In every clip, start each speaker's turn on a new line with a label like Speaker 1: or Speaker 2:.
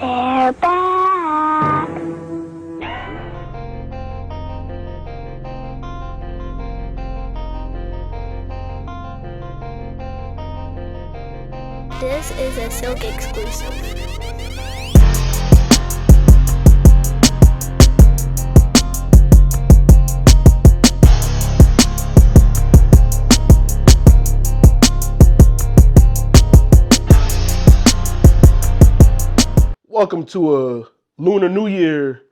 Speaker 1: They're back. This is a Silk exclusive.
Speaker 2: Welcome to a Lunar New Year,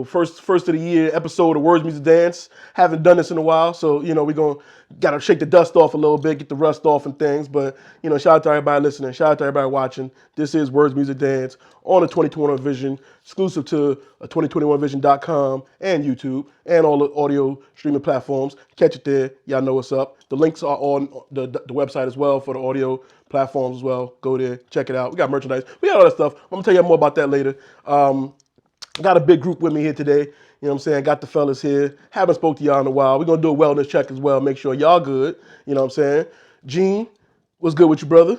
Speaker 2: first of the year episode of Words Music Dance. Haven't done this in a while, so we're gonna gotta shake the dust off a little bit, get the rust off and things. But shout out to everybody listening, shout out to everybody watching. This is Words Music Dance on the 2021 Vision, exclusive to 2021vision.com and YouTube and all the audio streaming platforms. Catch it there, y'all know what's up. The links are on the website as well for the audio platforms as well. Go there, check it out. We got merchandise, we got all that stuff. I'm gonna tell you more about that later. Got a big group with me here today. You know what I'm saying? Got the fellas here. Haven't spoke to y'all in a while. We're gonna do a wellness check as well. Make sure y'all good. You know what I'm saying? Gene, what's good with you, brother?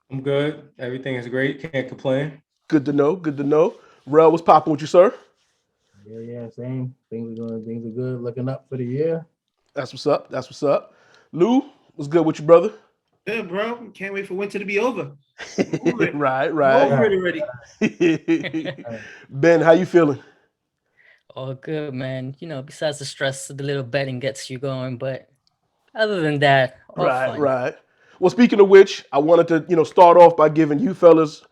Speaker 3: I'm good. Everything is great. Can't complain.
Speaker 2: Good to know. Good to know. Rel, what's popping with you, sir?
Speaker 4: Yeah, same. Things are good. Looking up for the year.
Speaker 2: That's what's up. That's what's up. Lou, what's good with you, brother?
Speaker 5: Good, bro. Can't wait for winter to be over.
Speaker 2: Right.
Speaker 5: Over it already.
Speaker 2: Ben, how you feeling?
Speaker 6: All good, man. Besides the stress, the little betting gets you going, but other than that, all fun.
Speaker 2: Right. Well, speaking of which, I wanted to, start off by giving you fellas,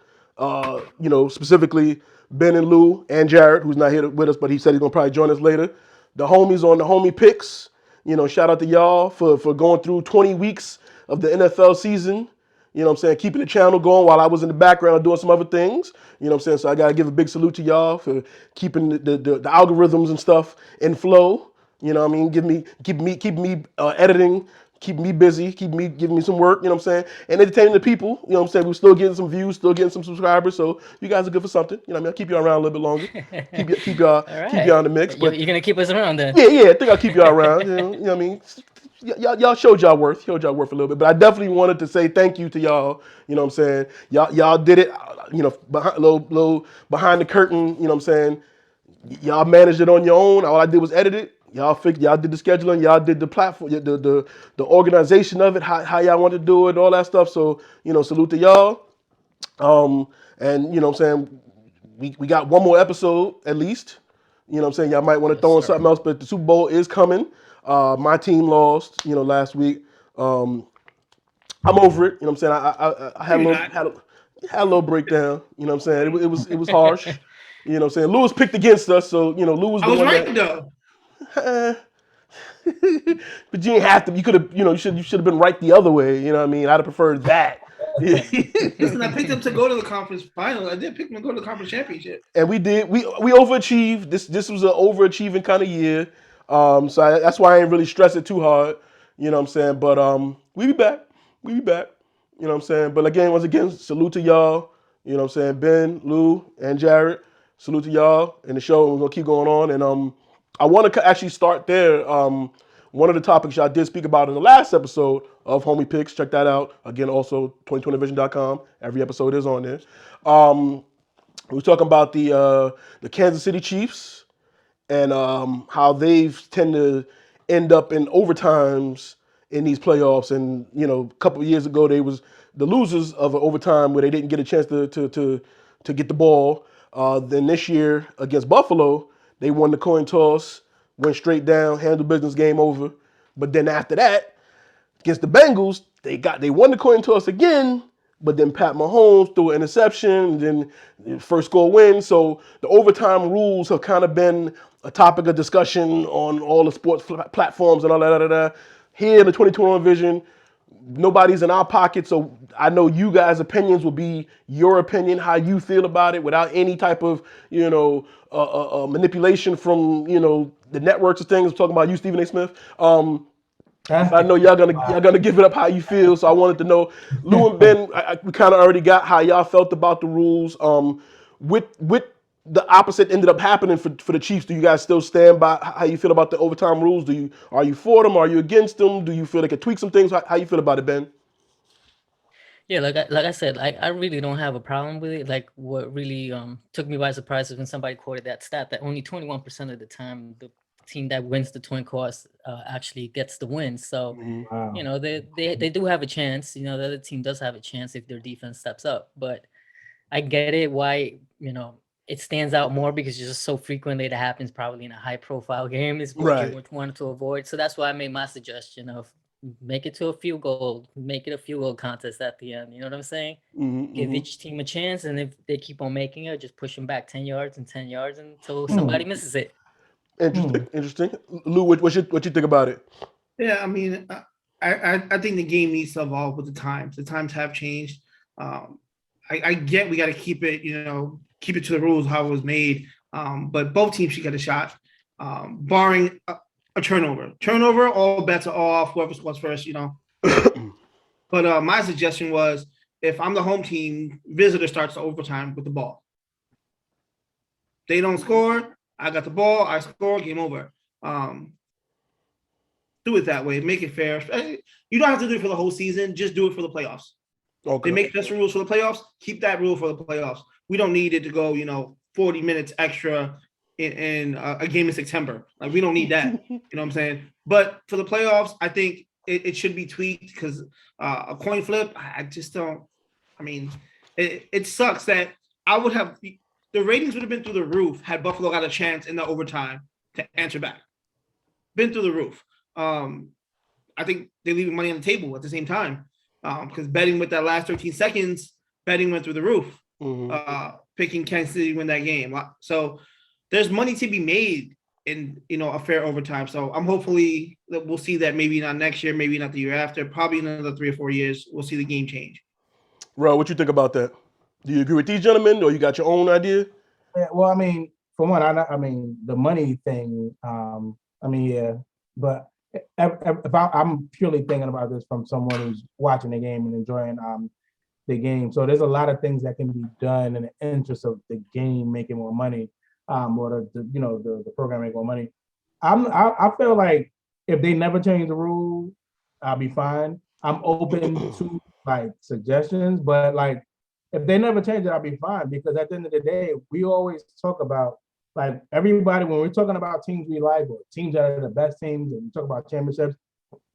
Speaker 2: specifically Ben and Lou and Jared, who's not here with us, but he said he's gonna probably join us later. The homies on the homie picks. Shout out to y'all for going through 20 weeks of the NFL season. You know what I'm saying? Keeping the channel going while I was in the background doing some other things. You know what I'm saying? So I gotta give a big salute to y'all for keeping the algorithms and stuff in flow. You know what I mean? Keep me editing, keep me busy, giving me some work, you know what I'm saying? And entertaining the people, you know what I'm saying? We're still getting some views, still getting some subscribers, so you guys are good for something. You know what I mean? I'll keep y'all around a little bit longer. Keep y'all
Speaker 6: All
Speaker 2: keep y'all in the
Speaker 6: right.
Speaker 2: mix.
Speaker 6: You're
Speaker 2: But
Speaker 6: gonna keep us around then?
Speaker 2: yeah, I think I'll keep y'all around. You know what I mean? Y'all showed y'all worth a little bit, but I definitely wanted to say thank you to y'all. You know what I'm saying? Y'all did it. Behind little behind the curtain. You know what I'm saying? Y'all managed it on your own. All I did was edit it. Y'all did the scheduling. Y'all did the platform, the organization of it, how y'all wanted to do it, all that stuff. So salute to y'all. And you know what I'm saying? We got one more episode at least. You know what I'm saying? Y'all might want to
Speaker 6: Yes,
Speaker 2: throw in
Speaker 6: sir.
Speaker 2: something else, but the Super Bowl is coming. My team lost, last week. I'm over it. You know what I'm saying? I had a
Speaker 5: You're
Speaker 2: little
Speaker 5: not.
Speaker 2: had a little breakdown. You know what I'm saying? It was harsh. You know what I'm saying? Lou was picked against us, so Lou was
Speaker 5: I
Speaker 2: the
Speaker 5: was
Speaker 2: one
Speaker 5: right
Speaker 2: that.
Speaker 5: though.
Speaker 2: But you didn't have to. You could have. You should have been right the other way. You know what I mean? I'd have preferred that.
Speaker 5: Listen, I picked them to go to the conference final. I did pick them to go to the conference championship.
Speaker 2: And we did. We overachieved. This was an overachieving kind of year. That's why I ain't really stress it too hard. You know what I'm saying? But we be back. We be back. You know what I'm saying? But again, once again, salute to y'all. You know what I'm saying? Ben, Lou, and Jared. Salute to y'all in the show. We're gonna keep going on. And I want to actually start there. One of the topics y'all did speak about in the last episode of Homie Picks. Check that out. Again, also 2020vision.com. Every episode is on there. We were talking about the Kansas City Chiefs and how they've tend to end up in overtimes in these playoffs. And a couple of years ago, they was the losers of an overtime where they didn't get a chance to get the ball. Then this year against Buffalo, they won the coin toss, went straight down, handled business, game over. But then after that, against the Bengals, they won the coin toss again, but then Pat Mahomes threw an interception, and then first score win. So the overtime rules have kind of been a topic of discussion on all the sports platforms and all that. Here in the 2021 vision, nobody's in our pocket, so I know you guys' opinions will be your opinion, how you feel about it, without any type of manipulation from the networks and things. I'm talking about you, Stephen A. Smith. I know y'all gonna give it up how you feel, so I wanted to know, Lou and Ben, we kind of already got how y'all felt about the rules. With the opposite ended up happening for the Chiefs, do you guys still stand by how you feel about the overtime rules? Are you for them? Are you against them? Do you feel they could tweak some things? How you feel about it, Ben?
Speaker 6: Yeah, like I said, I really don't have a problem with it. Like what really took me by surprise is when somebody quoted that stat that only 21% of the time the team that wins the coin toss actually gets the win. So
Speaker 4: Wow.
Speaker 6: they do have a chance. The other team does have a chance if their defense steps up. But I get it why it stands out more because it's just so frequently that happens. Probably in a high profile game is what you
Speaker 2: Right.
Speaker 6: wanted to avoid. So that's why I made my suggestion of make it to a field goal, make it a field goal contest at the end. You know what I'm saying? Give
Speaker 2: Mm-hmm.
Speaker 6: each team a chance, and if they keep on making it, just push them back 10 yards and 10 yards until
Speaker 4: Hmm.
Speaker 6: somebody misses it.
Speaker 2: Interesting. Interesting. Lou, what you think about it?
Speaker 5: Yeah, I mean, I think the game needs to evolve with the times. The times have changed. Um, I get we got to keep it, keep it to the rules how it was made. But both teams should get a shot, barring a turnover. Turnover, all bets are off. Whoever scores first, But my suggestion was, if I'm the home team, visitor starts the overtime with the ball. They don't score. I got the ball. I score. Game over. Um, do it that way. Make it fair. You don't have to do it for the whole season. Just do it for the playoffs.
Speaker 2: Okay.
Speaker 5: They make special rules for the playoffs. Keep that rule for the playoffs. We don't need it to go, 40 minutes extra in a game in September. Like, we don't need that. You know what I'm saying? But for the playoffs, I think it should be tweaked because a coin flip, I just don't. I mean, it sucks that I would have the ratings would have been through the roof had Buffalo got a chance in the overtime to answer back. Been through the roof. I think they're leaving money on the table at the same time because betting with that last 13 seconds, betting went through the roof. Picking Kansas City to win that game. So there's money to be made in a fair overtime. So I'm hopefully that we'll see that maybe not next year, maybe not the year after, probably in another 3 or 4 years, we'll see the game change.
Speaker 2: Ro, what you think about that? Do you agree with these gentlemen, or you got your own idea?
Speaker 4: Yeah, well, I mean, for one, I mean, the money thing. I mean, yeah, but I'm purely thinking about this from someone who's watching the game and enjoying the game. So there's a lot of things that can be done in the interest of the game making more money, or the program making more money. I feel like if they never change the rule, I'll be fine. I'm open to like suggestions, but like if they never change it, I'll be fine because at the end of the day, we always talk about like everybody when we're talking about teams we like or teams that are the best teams and we talk about championships.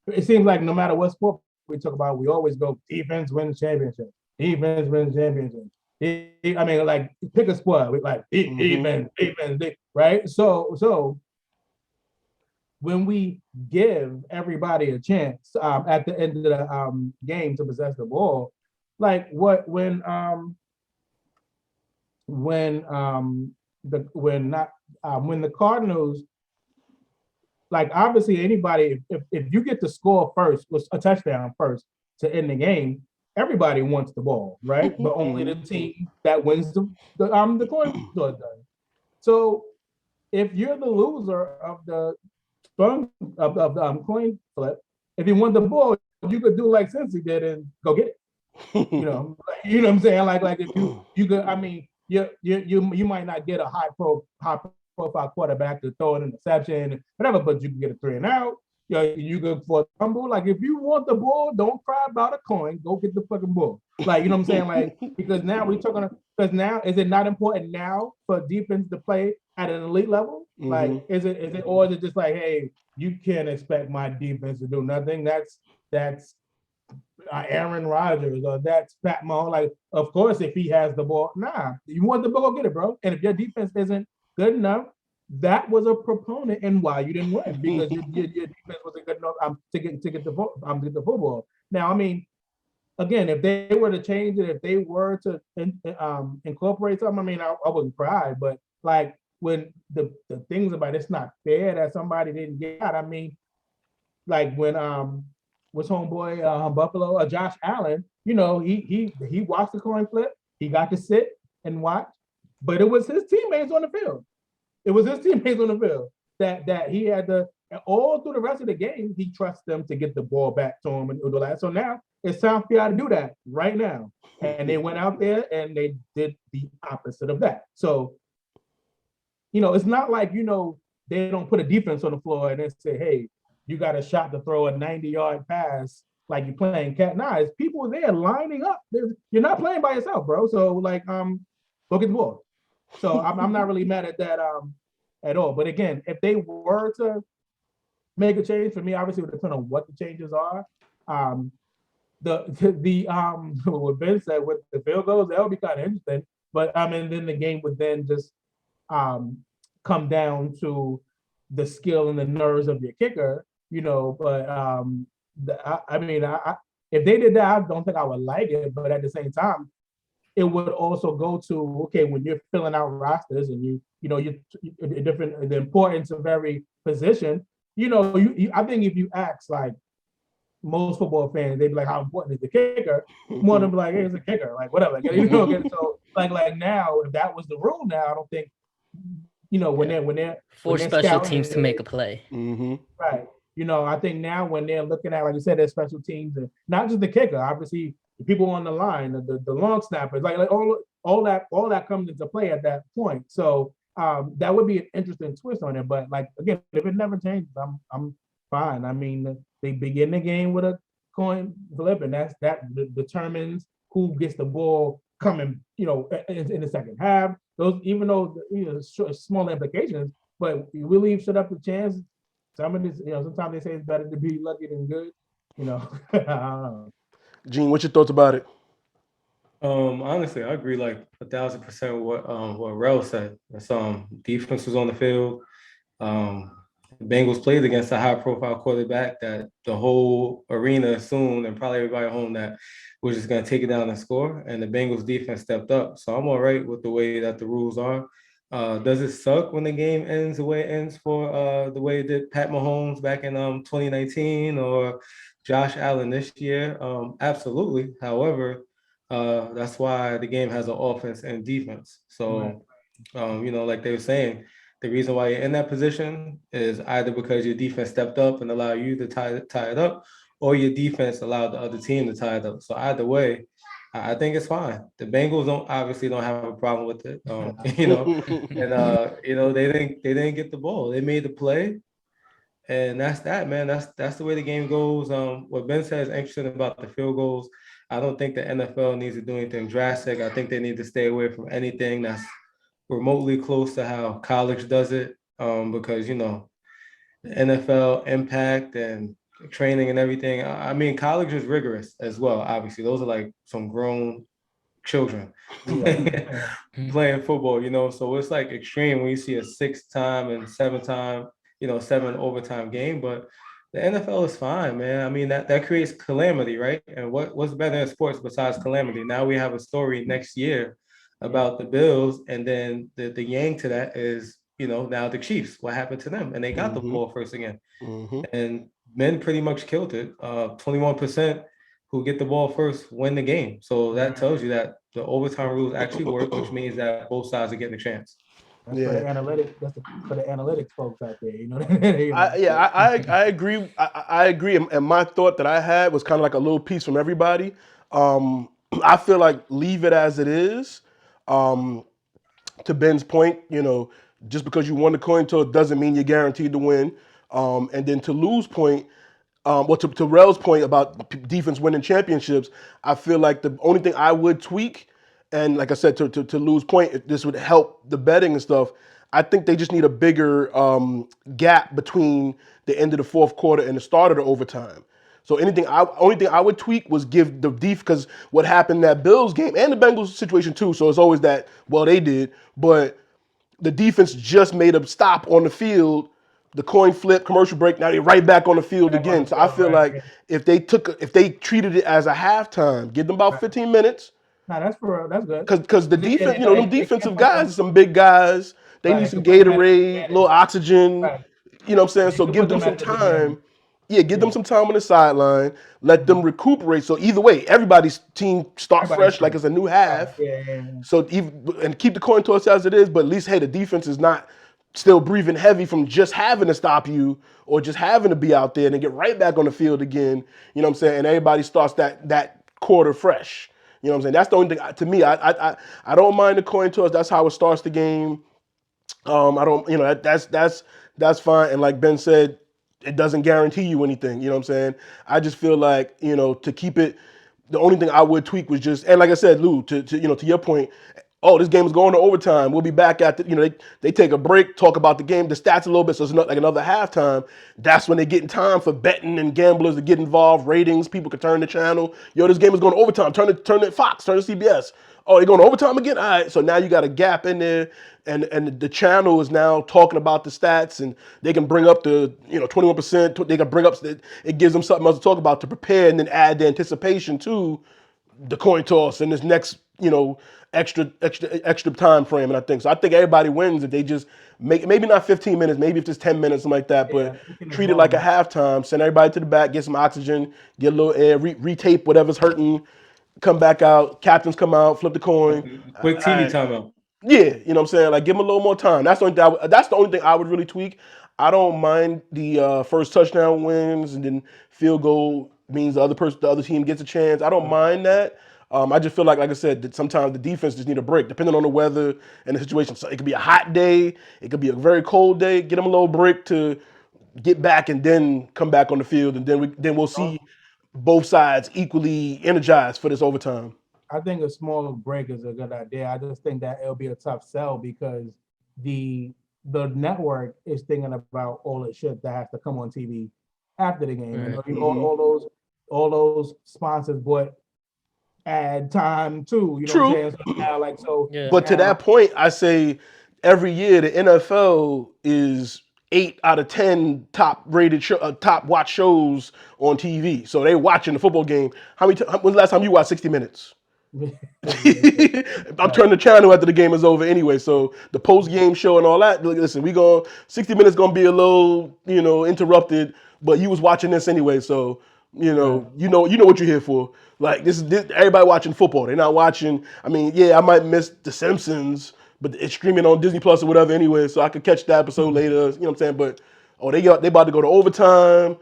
Speaker 4: It seems like no matter what sport we talk about, we always go defense wins championship. Defense wins championship. I mean, like pick a sport. We like defense, right? So when we give everybody a chance at the end of the game to possess the ball, like when the Cardinals, like obviously anybody, if you get to score first, was a touchdown first to end the game, everybody wants the ball, right? But only the team that wins the coin toss does. So if you're the loser of the coin flip, if you want the ball, you could do like Cincy did and go get it. You know what I'm saying? Like if you could, I mean, you might not get a high profile quarterback to throw an interception, whatever, but you can get a 3 and out. You go for a fumble. Like if you want the ball, don't cry about a coin. Go get the fucking ball. Like, you know what I'm saying? Like, because now we're talking because now is it not important now for defense to play at an elite level? Like, is it or is it just like, hey, you can't expect my defense to do nothing? That's Aaron Rodgers or that's Pat Mahomes. Like, of course, if he has the ball, you want the ball, go get it, bro. And if your defense isn't good enough, that was a proponent in why you didn't win because your defense wasn't good enough to get the football. Now, I mean, again, if they were to change it, if they were to incorporate something, I mean, I wouldn't cry, but like when the things about it's not fair that somebody didn't get out. I mean, like when was homeboy Buffalo, Josh Allen, he watched the coin flip, he got to sit and watch, but it was his teammates on the field. It was his teammates on the field that he had to all through the rest of the game. He trusts them to get the ball back to him and do that. So now it's time for y'all to do that right now. And they went out there and they did the opposite of that. So, it's not like they don't put a defense on the floor and then say, hey, you got a shot to throw a 90-yard pass like you're playing cat. Nah, it's people there lining up. You're not playing by yourself, bro. So like, go get the ball. So I'm not really mad at that at all. But again, if they were to make a change, for me, obviously it would depend on what the changes are. The what Ben said with the field goals, that would be kind of interesting. But then the game would then just come down to the skill and the nerves of your kicker, But if they did that, I don't think I would like it. But at the same time, it would also go to, okay, when you're filling out rosters and you different, the importance of every position. I think if you ask like most football fans, they'd be like, how important is the kicker? More than be like, hey, it's a kicker, like whatever. So like now, if that was the rule now, I don't think, when they're
Speaker 6: Force special teams to make a play.
Speaker 4: Right. I think now when they're looking at, like you said, their special teams, and not just the kicker, obviously the people on the line, the long snappers, like all that comes into play at that point. So that would be an interesting twist on it. But like again, if it never changes, I'm fine. I mean, they begin the game with a coin flip, and that determines who gets the ball coming, in the second half. Those, even though small implications, but we leave shit up to chance. Some of this, sometimes they say it's better to be lucky than good. I don't know.
Speaker 2: Gene, what's your thoughts about it?
Speaker 3: Honestly, I agree like 1,000% what Rel said. Defense was on the field. The Bengals played against a high-profile quarterback that the whole arena assumed, and probably everybody at home, that we're just going to take it down and score. And the Bengals defense stepped up. So I'm all right with the way that the rules are. Does it suck when the game ends the way it ends for the way that Pat Mahomes back in 2019 or Josh Allen this year? Absolutely. However, that's why the game has an offense and defense. So, like they were saying, the reason why you're in that position is either because your defense stepped up and allowed you to tie it up, or your defense allowed the other team to tie it up. So either way, I think it's fine. The Bengals obviously don't have a problem with it, and they didn't get the ball. They made the play, and that's that, man. That's the way the game goes. What Ben said is interesting about the field goals. I don't think the NFL needs to do anything drastic. I think they need to stay away from anything that's remotely close to how college does it, because the NFL impact and training and everything. I mean, college is rigorous as well. Obviously, those are like some grown children playing football. So it's like extreme when you see a 6-time and 7-time, 7 overtime game. But the NFL is fine, man. I mean, that creates calamity, right? And what's better in sports besides calamity? Now we have a story next year about the Bills, and then the yang to that is, now the Chiefs. What happened to them? And they got the ball first again. And men pretty much killed it. 21% who get the ball first win the game. So that tells you that the overtime rules actually work, which means that both sides are getting a chance.
Speaker 4: That's for the analytics. That's for the analytics folks out there.
Speaker 2: I agree. I agree. And my thought that I had was kind of like a little piece from everybody. I feel like leave it as it is. To Ben's point, just because you won the coin toss doesn't mean you're guaranteed to win. And then to Lou's point, to Rel's point about defense winning championships, I feel like the only thing I would tweak, and like I said, to Lou's point, if this would help the betting and stuff, I think they just need a bigger gap between the end of the fourth quarter and the start of the overtime. So only thing I would tweak was give the defense, because what happened in that Bills game and the Bengals situation too. So it's always that, well, they did, but the defense just made a stop on the field, the coin flip, commercial break. Now they're right back on the field again. So I feel like if they treated it as a halftime, give them about 15 minutes.
Speaker 4: No, that's good.
Speaker 2: Because the defense, them defensive guys, some big guys. They need some Gatorade, little oxygen. You know what I'm saying? So give them some time. Yeah, give them some time on the sideline. Let them recuperate. So either way, everybody's team start fresh, like it's a new half. So and keep the coin toss as it is, but at least, hey, the defense is not still breathing heavy from just having to stop you or just having to be out there and then get right back on the field again. You know what I'm saying? And everybody starts that quarter fresh. You know what I'm saying? That's the only thing to me. I don't mind the coin toss. That's how it starts the game. I don't. That's fine. And like Ben said, it doesn't guarantee you anything. You know what I'm saying? I just feel like, to keep it, the only thing I would tweak was just, and like I said, Lou, to your point, oh, this game is going to overtime. We'll be back at they take a break, talk about the game, the stats a little bit, so it's not like another halftime. That's when they get in time for betting and gamblers to get involved, ratings, people can turn the channel. Yo, this game is going to overtime. Turn it Fox, turn it CBS. Oh, they're going to overtime again? All right, so now you got a gap in there, and the channel is now talking about the stats, and they can bring up the 21%. They can bring up, it gives them something else to talk about to prepare, and then add the anticipation to the coin toss and this next, extra time frame. And I think everybody wins if they just make, maybe not 15 minutes, maybe if it's 10 minutes, something like that, but treat it like a halftime, send everybody to the back, get some oxygen, get a little air, retape whatever's hurting, come back out, captains come out, flip the coin.
Speaker 3: Quick TV timeout.
Speaker 2: Yeah, you know what I'm saying? Like, give them a little more time. That's the only thing I would really tweak. I don't mind the first touchdown wins, and then field goal means the other team gets a chance. I don't mind that. I just feel like I said, that sometimes the defense just need a break, depending on the weather and the situation. So it could be a hot day, it could be a very cold day. Get them a little break to get back, and then come back on the field, and then we'll see both sides equally energized for this overtime.
Speaker 4: I think a small break is a good idea. I just think that it'll be a tough sell because the network is thinking about all the shit that has to come on TV after the game.
Speaker 6: Right.
Speaker 4: And all those sponsors bought ad time too. You know
Speaker 2: True.
Speaker 4: what I'm saying? So now,
Speaker 6: Yeah.
Speaker 2: But to that point, I say every year the NFL is 8 out of 10 top rated top watch shows on TV. So they watching the football game. When's the last time you watched 60 Minutes? I'll turn the channel after the game is over anyway. So the post game show and all that. Listen, 60 Minutes gonna be a little interrupted, but you was watching this anyway. So you know what you're here for. Like this everybody watching football. They're not watching. I mean, yeah, I might miss The Simpsons, but it's streaming on Disney Plus or whatever anyway, so I could catch that episode later. You know what I'm saying? But they about to go to overtime.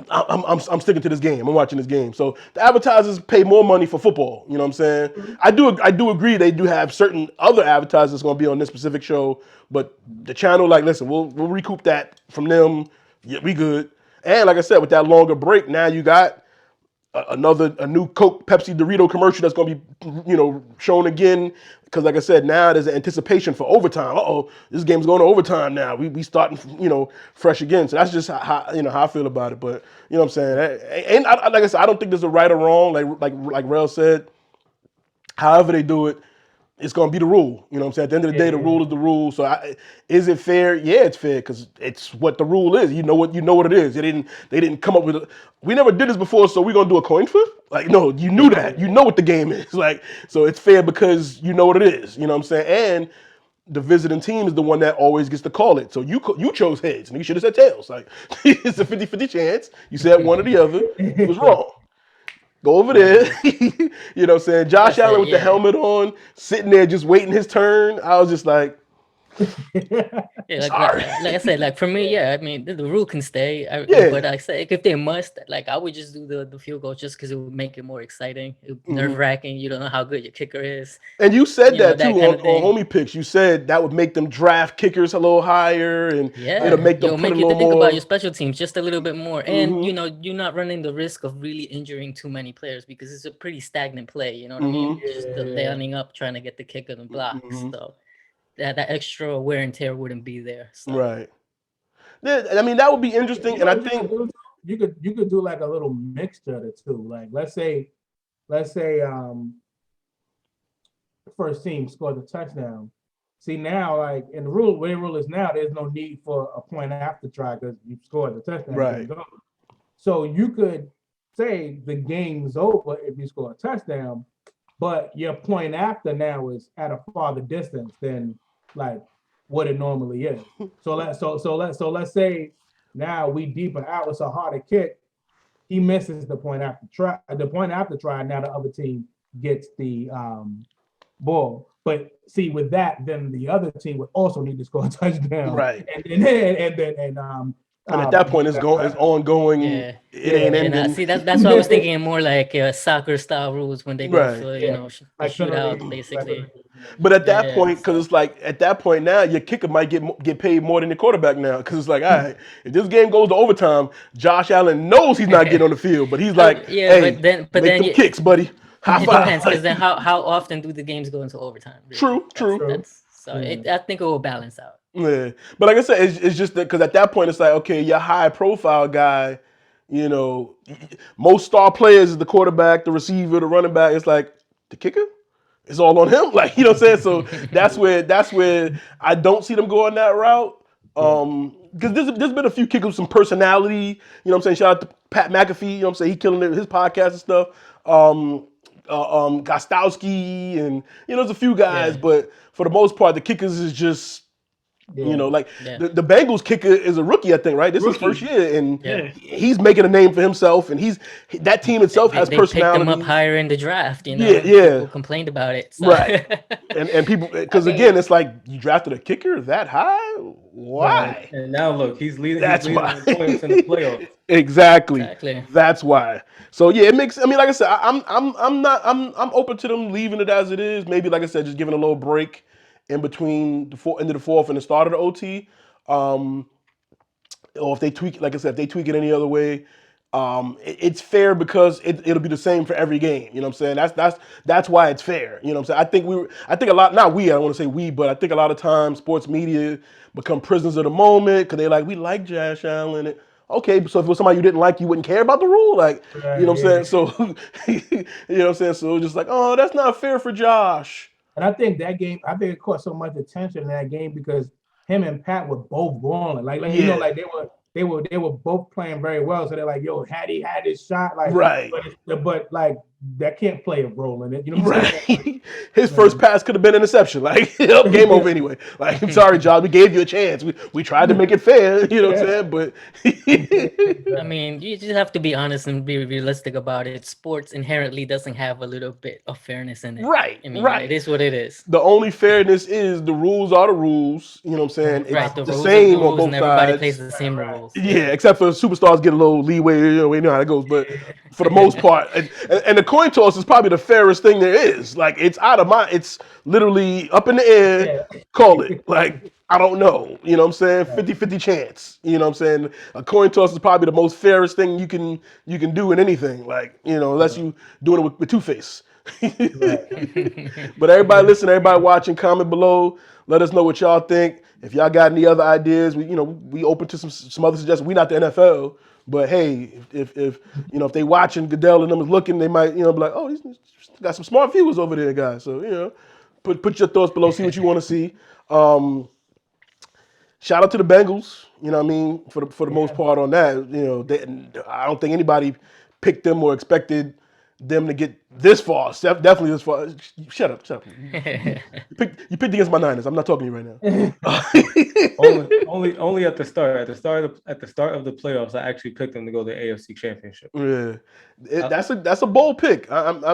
Speaker 2: I'm sticking to this game. I'm watching this game. So the advertisers pay more money for football. You know what I'm saying? Mm-hmm. I do agree they do have certain other advertisers going to be on this specific show, but the channel, like, listen, we'll recoup that from them. Yeah, we good. And like I said, with that longer break, now you got a new Coke, Pepsi, Dorito commercial that's going to be, shown again. Because like I said, now there's an anticipation for overtime. This game's going to overtime now. We starting, fresh again. So that's just how I feel about it. But you know what I'm saying? And like I said, I don't think there's a right or wrong. Like Rel said, however they do it, it's going to be the rule. You know what I'm saying? At the end of the day, the rule is the rule. So is it fair? Yeah, it's fair because it's what the rule is. You know what it is. They didn't come up with it. We never did this before, so we're going to do a coin flip? Like, no, you knew that. You know what the game is. Like, so it's fair because you know what it is. You know what I'm saying? And the visiting team is the one that always gets to call it. So you chose heads, and you should have said tails. Like, it's a 50-50 chance. You said one or the other. It was wrong. Go over there. You know what I'm saying? Josh Allen with the helmet on, sitting there just waiting his turn. I was just like,
Speaker 6: like I said, like for me, I mean the rule can stay. But I say if they must, like I would just do the field goal just because it would make it more exciting. Nerve-wracking. You don't know how good your kicker is.
Speaker 2: And you said that too on Homie Picks. You said that would make them draft kickers a little higher, and it'll make them put a little more.
Speaker 6: Think about your special teams just a little bit more, and you're not running the risk of really injuring too many players because it's a pretty stagnant play. You know what I mean? Just the lining up, trying to get the kicker to block. So that extra wear and tear wouldn't be there. So.
Speaker 2: Right. I mean, that would be interesting, and I think
Speaker 4: you could do like a little mixture of the two. Like let's say first team scored the touchdown. See now, like in the way the rule is now, there's no need for a point after try because you scored the touchdown.
Speaker 2: Right.
Speaker 4: So you could say the game's over if you score a touchdown, but your point after now is at a farther distance than like what it normally is. So let's say now we deeper out. It's a harder kick. He misses the point after try. Now the other team gets the ball. But see, with that, then the other team would also need to score a touchdown.
Speaker 2: Right.
Speaker 4: And
Speaker 2: And at that point, it's ongoing.
Speaker 6: Yeah.
Speaker 2: It ain't
Speaker 6: And
Speaker 2: ending.
Speaker 6: see, that's why I was thinking more like soccer style rules when they go
Speaker 2: Right.
Speaker 6: for
Speaker 4: like
Speaker 6: shootout
Speaker 4: penalty,
Speaker 6: basically.
Speaker 2: But at that
Speaker 6: Yeah,
Speaker 2: point, because it's like at that point now, your kicker might get paid more than the quarterback now. Because it's like, all right, if this game goes to overtime, Josh Allen knows he's not getting on the field, but he's like,
Speaker 6: yeah,
Speaker 2: hey,
Speaker 6: but
Speaker 2: make
Speaker 6: then
Speaker 2: them kicks, buddy. High
Speaker 6: it
Speaker 2: five.
Speaker 6: depends because then how often do the games go into overtime? Really?
Speaker 2: True.
Speaker 6: That's so I think it will balance out.
Speaker 2: Yeah, but like I said, it's just that because at that point it's like, okay, your high profile guy, you know, most star players is the quarterback, the receiver, the running back. It's like the kicker, it's all on him. Like, you know what I'm saying? So that's where I don't see them going that route. Because there's been a few kickers with some personality. You know what I'm saying? Shout out to Pat McAfee. You know what I'm saying? He killing it with his podcast and stuff. Gostowski and there's a few guys,
Speaker 6: Yeah.
Speaker 2: but for the most part, the kickers is just. Like
Speaker 6: Yeah.
Speaker 2: the Bengals kicker is a rookie, I think, right? This is his first year, and
Speaker 6: Yeah.
Speaker 2: he's making a name for himself, and that team itself has
Speaker 6: They picked him
Speaker 2: personality.
Speaker 6: up higher in the draft.
Speaker 2: Yeah.
Speaker 6: People complained about it. So.
Speaker 2: Right. And people, because again, it's like you drafted a kicker that high. Why?
Speaker 3: And now look, he's leading.
Speaker 2: That's
Speaker 3: He's leading
Speaker 2: why.
Speaker 3: in points in the playoffs.
Speaker 2: Exactly. That's why. So yeah, it makes. I mean, like I said, I'm open to them leaving it as it is. Maybe, like I said, just giving a little break in between the end of the fourth and the start of the OT. Or if they tweak, like I said, if they tweak it any other way, it's fair because it'll be the same for every game. You know what I'm saying? That's why it's fair. You know what I'm saying? I think a lot. Not we. I don't want to say we, but I think a lot of times sports media become prisoners of the moment because they're like, we like Josh Allen. Okay, so if it was somebody you didn't like, you wouldn't care about the rule, like you know what I'm saying? So you know what I'm saying? So it's just like, oh, that's not fair for Josh.
Speaker 4: And I think that game, I think it caught so much attention in that game because him and Pat were both balling. Like like they were both playing very well. So they're like, yo, had he had his shot, like
Speaker 2: right.
Speaker 4: But like that can't play a role in it. You know what I'm saying?
Speaker 2: His first pass could have been interception. Like, game over anyway. Like, I'm sorry, Josh, we gave you a chance. We tried to make it fair, you know what I'm saying? But
Speaker 6: I mean, you just have to be honest and be realistic about it. Sports inherently doesn't have a little bit of fairness in it.
Speaker 2: Right.
Speaker 6: I mean, it is what it is.
Speaker 2: The only fairness is the rules are the rules. You know what I'm saying? It's
Speaker 6: right.
Speaker 2: the
Speaker 6: rules
Speaker 2: same
Speaker 6: are the
Speaker 2: on
Speaker 6: rules
Speaker 2: both
Speaker 6: and everybody
Speaker 2: sides.
Speaker 6: plays the same rules.
Speaker 2: Yeah, except for superstars get a little leeway. We know how it goes. But for the most part, and the coin toss is probably the fairest thing there is. Like, it's literally up in the air. Call it. Like, I don't know. You know what I'm saying? 50-50 chance. You know what I'm saying? A coin toss is probably the most fairest thing you can do in anything. Like, unless you doing it with Two-Face. But everybody listen, everybody watching, comment below. Let us know what y'all think. If y'all got any other ideas, we open to some other suggestions. We not the NFL, but hey, if they watching, Goodell and them is looking, they might be like, oh, he's got some smart viewers over there, guys. So put your thoughts below, see what you want to see. Shout out to the Bengals. You know what I mean, for the most part on that. I don't think anybody picked them or expected them to get this far. Definitely this far. Shut up. You picked against my Niners. I'm not talking to you right
Speaker 3: now. only at the start. At the start of the playoffs, I actually picked them to go to the AFC Championship.
Speaker 2: Yeah, that's a bold pick. I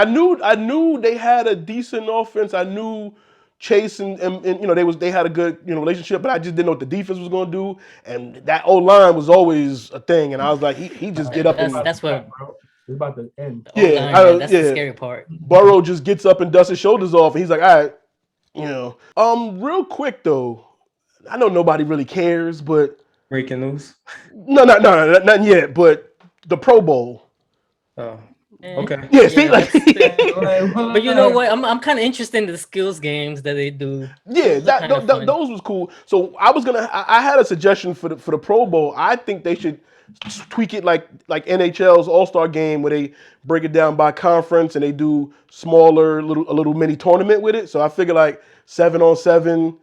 Speaker 2: knew they had a decent offense. I knew Chase and they had a good relationship, but I just didn't know what the defense was going to do, and that O-line was always a thing, and I was like, he just get up and
Speaker 6: that's what
Speaker 4: it's about to end.
Speaker 6: That's the scary part.
Speaker 2: Burrow just gets up and dusts his shoulders off, and he's like, all right, real quick though, I know nobody really cares, but
Speaker 3: breaking news.
Speaker 2: No, nothing yet, but the Pro Bowl.
Speaker 3: Oh. Okay.
Speaker 2: Yeah, see,
Speaker 6: but you know what? I'm kind of interested in the skills games that they do.
Speaker 2: Yeah, those was cool. So I had a suggestion for the Pro Bowl. I think they should tweak it like NHL's All-Star Game, where they break it down by conference and they do smaller a little mini tournament with it. So I figure like 7-on-7.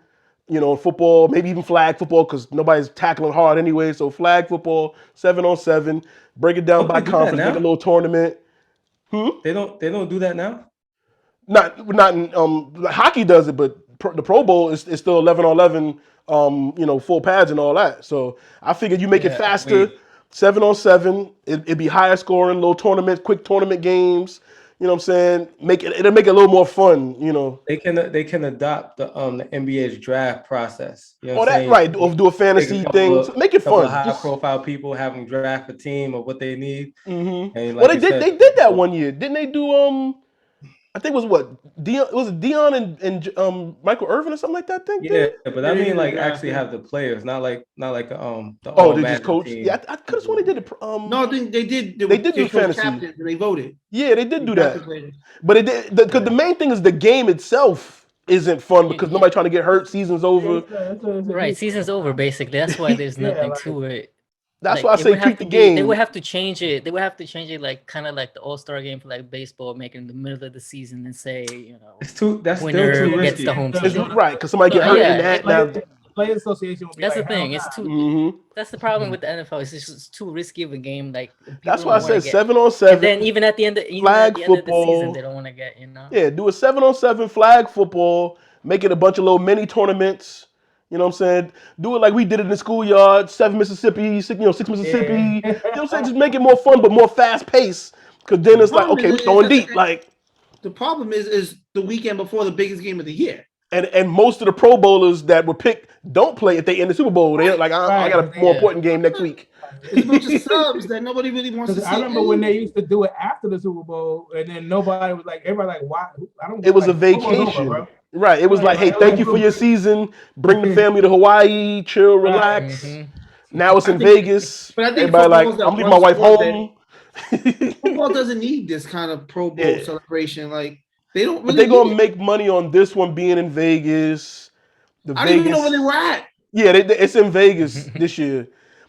Speaker 2: Football, maybe even flag football, because nobody's tackling hard anyway. So flag football, 7-on-7, break it down by conference, make a little tournament.
Speaker 3: They don't do that now.
Speaker 2: Not in hockey does it, but the Pro Bowl is still 11-on-11. Full pads and all that. So I figured you make it faster, 7-on-7. It'd be higher scoring, little tournament, quick tournament games. You know what I'm saying? It'll make it a little more fun. You know.
Speaker 3: They can adopt the NBA's draft process. You know
Speaker 2: Oh,
Speaker 3: what I'm
Speaker 2: that
Speaker 3: saying?
Speaker 2: right. Or do a
Speaker 3: Take
Speaker 2: fantasy thing. So make it
Speaker 3: couple of
Speaker 2: fun.
Speaker 3: high
Speaker 2: Just.
Speaker 3: profile people, have them draft a team of what they need, and
Speaker 2: Well,
Speaker 3: like you said,
Speaker 2: they did that one year, didn't they? Do I think it was what Dion was it Dion and Michael Irvin or something like that. I think
Speaker 3: yeah,
Speaker 2: did.
Speaker 3: but
Speaker 5: Yeah,
Speaker 3: I
Speaker 5: they
Speaker 3: mean
Speaker 5: did the
Speaker 3: like
Speaker 5: draft,
Speaker 3: actually
Speaker 5: yeah.
Speaker 3: have the players, not like the
Speaker 2: Oh,
Speaker 3: all
Speaker 2: they just
Speaker 3: Madden
Speaker 2: coached. Yeah,
Speaker 3: team.
Speaker 2: I could have sworn they did it.
Speaker 5: No, they did.
Speaker 2: They did do
Speaker 5: They chose
Speaker 2: fantasy.
Speaker 5: captains and they voted.
Speaker 2: Yeah, they did
Speaker 5: They
Speaker 2: do
Speaker 5: drafted
Speaker 2: that.
Speaker 5: players.
Speaker 2: But it did because the main thing is the game itself isn't fun
Speaker 6: You,
Speaker 2: because
Speaker 6: you,
Speaker 2: nobody trying to get hurt. Season's over.
Speaker 4: It's a
Speaker 6: right,
Speaker 4: new
Speaker 6: season's over basically. That's why there's
Speaker 4: yeah,
Speaker 6: nothing
Speaker 4: like
Speaker 6: to it.
Speaker 2: That's why
Speaker 6: Like
Speaker 2: I
Speaker 6: it
Speaker 2: say
Speaker 6: would have
Speaker 2: tweak
Speaker 6: to
Speaker 2: the
Speaker 6: be. They
Speaker 2: game.
Speaker 6: would have to change it. They would have to change it like kind of like the All-Star game for like baseball, make it in the middle of the season and say,
Speaker 3: It's too. That's still
Speaker 6: winner
Speaker 3: too
Speaker 6: gets
Speaker 3: risky.
Speaker 6: the home
Speaker 2: It's
Speaker 6: team.
Speaker 2: right because somebody get
Speaker 6: So,
Speaker 2: hurt in
Speaker 6: yeah,
Speaker 2: that now.
Speaker 4: Players Association will be
Speaker 6: That's
Speaker 4: like,
Speaker 6: the
Speaker 4: hell
Speaker 6: thing.
Speaker 4: nah.
Speaker 6: It's too.
Speaker 2: Mm-hmm.
Speaker 6: That's the problem with the NFL. It's just too risky of a game. Like
Speaker 2: That's
Speaker 6: people
Speaker 2: why I
Speaker 6: don't want to
Speaker 2: said
Speaker 6: get.
Speaker 2: 7-on-7
Speaker 6: And then even at the
Speaker 2: flag
Speaker 6: of the season,
Speaker 2: football.
Speaker 6: they don't want to get. You know.
Speaker 2: Yeah, do a 7-on-7 flag football. Make it a bunch of little mini tournaments. You know what I'm saying? Do it like we did it in the schoolyard, 7 Mississippi, 6 Mississippi.
Speaker 4: Yeah.
Speaker 2: You know what I'm saying? Just make it more fun, but more fast paced. Because then it's like,
Speaker 5: Problem
Speaker 2: okay,
Speaker 5: is,
Speaker 2: we're throwing
Speaker 5: is
Speaker 2: deep. Like,
Speaker 5: the problem is the weekend before the biggest game of the year.
Speaker 2: and most of the Pro Bowlers that were picked don't play if they in the Super Bowl. They're like, I
Speaker 4: Right.
Speaker 2: got a more
Speaker 6: Yeah.
Speaker 2: important game next week.
Speaker 5: It's a bunch of subs that nobody really wants to see.
Speaker 4: I remember when they used to do it after the Super Bowl, and then nobody was like, everybody like, why? I don't.
Speaker 2: It was
Speaker 4: like,
Speaker 2: a
Speaker 4: Super Bowl's over,
Speaker 2: vacation.
Speaker 4: bro.
Speaker 2: Right. It was like, hey, thank you for your season. Bring the family to Hawaii, chill, relax.
Speaker 6: Mhm.
Speaker 2: Now it's in
Speaker 5: think-
Speaker 2: Vegas.
Speaker 5: but I think
Speaker 2: Everybody like,
Speaker 5: football's that
Speaker 2: I'm leaving
Speaker 5: one
Speaker 2: my wife
Speaker 5: sport
Speaker 2: home.
Speaker 5: Football doesn't need this kind of Pro Bowl
Speaker 2: Yeah.
Speaker 5: celebration. Like they don't
Speaker 2: But
Speaker 5: really.
Speaker 2: they're gonna
Speaker 5: need it.
Speaker 2: make money on this one being in Vegas. The
Speaker 5: I don't even know
Speaker 2: Vegas,
Speaker 5: where they were at.
Speaker 2: yeah, it's in Vegas this year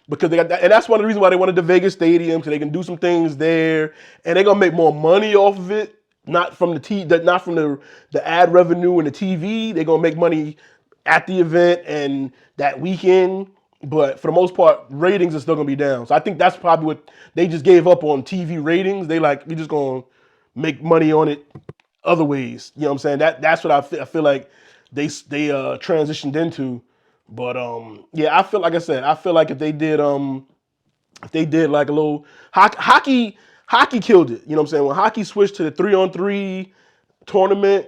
Speaker 2: because they got that, and that's one of the reasons why they wanted the Vegas stadium so they can do some things there, and they're gonna make more money off of it. Not from not from the ad revenue and the TV. They're gonna make money at the event and that weekend. But for the most part, ratings are still gonna be down. So I think that's probably what they just gave up on TV ratings. They like we just gonna make money on it other ways. You know what I'm saying? That's what I feel like they transitioned into. But yeah, I feel like I said, I feel like if they did like a little hockey killed it. You know what I'm saying? When hockey switched to the 3-on-3 tournament,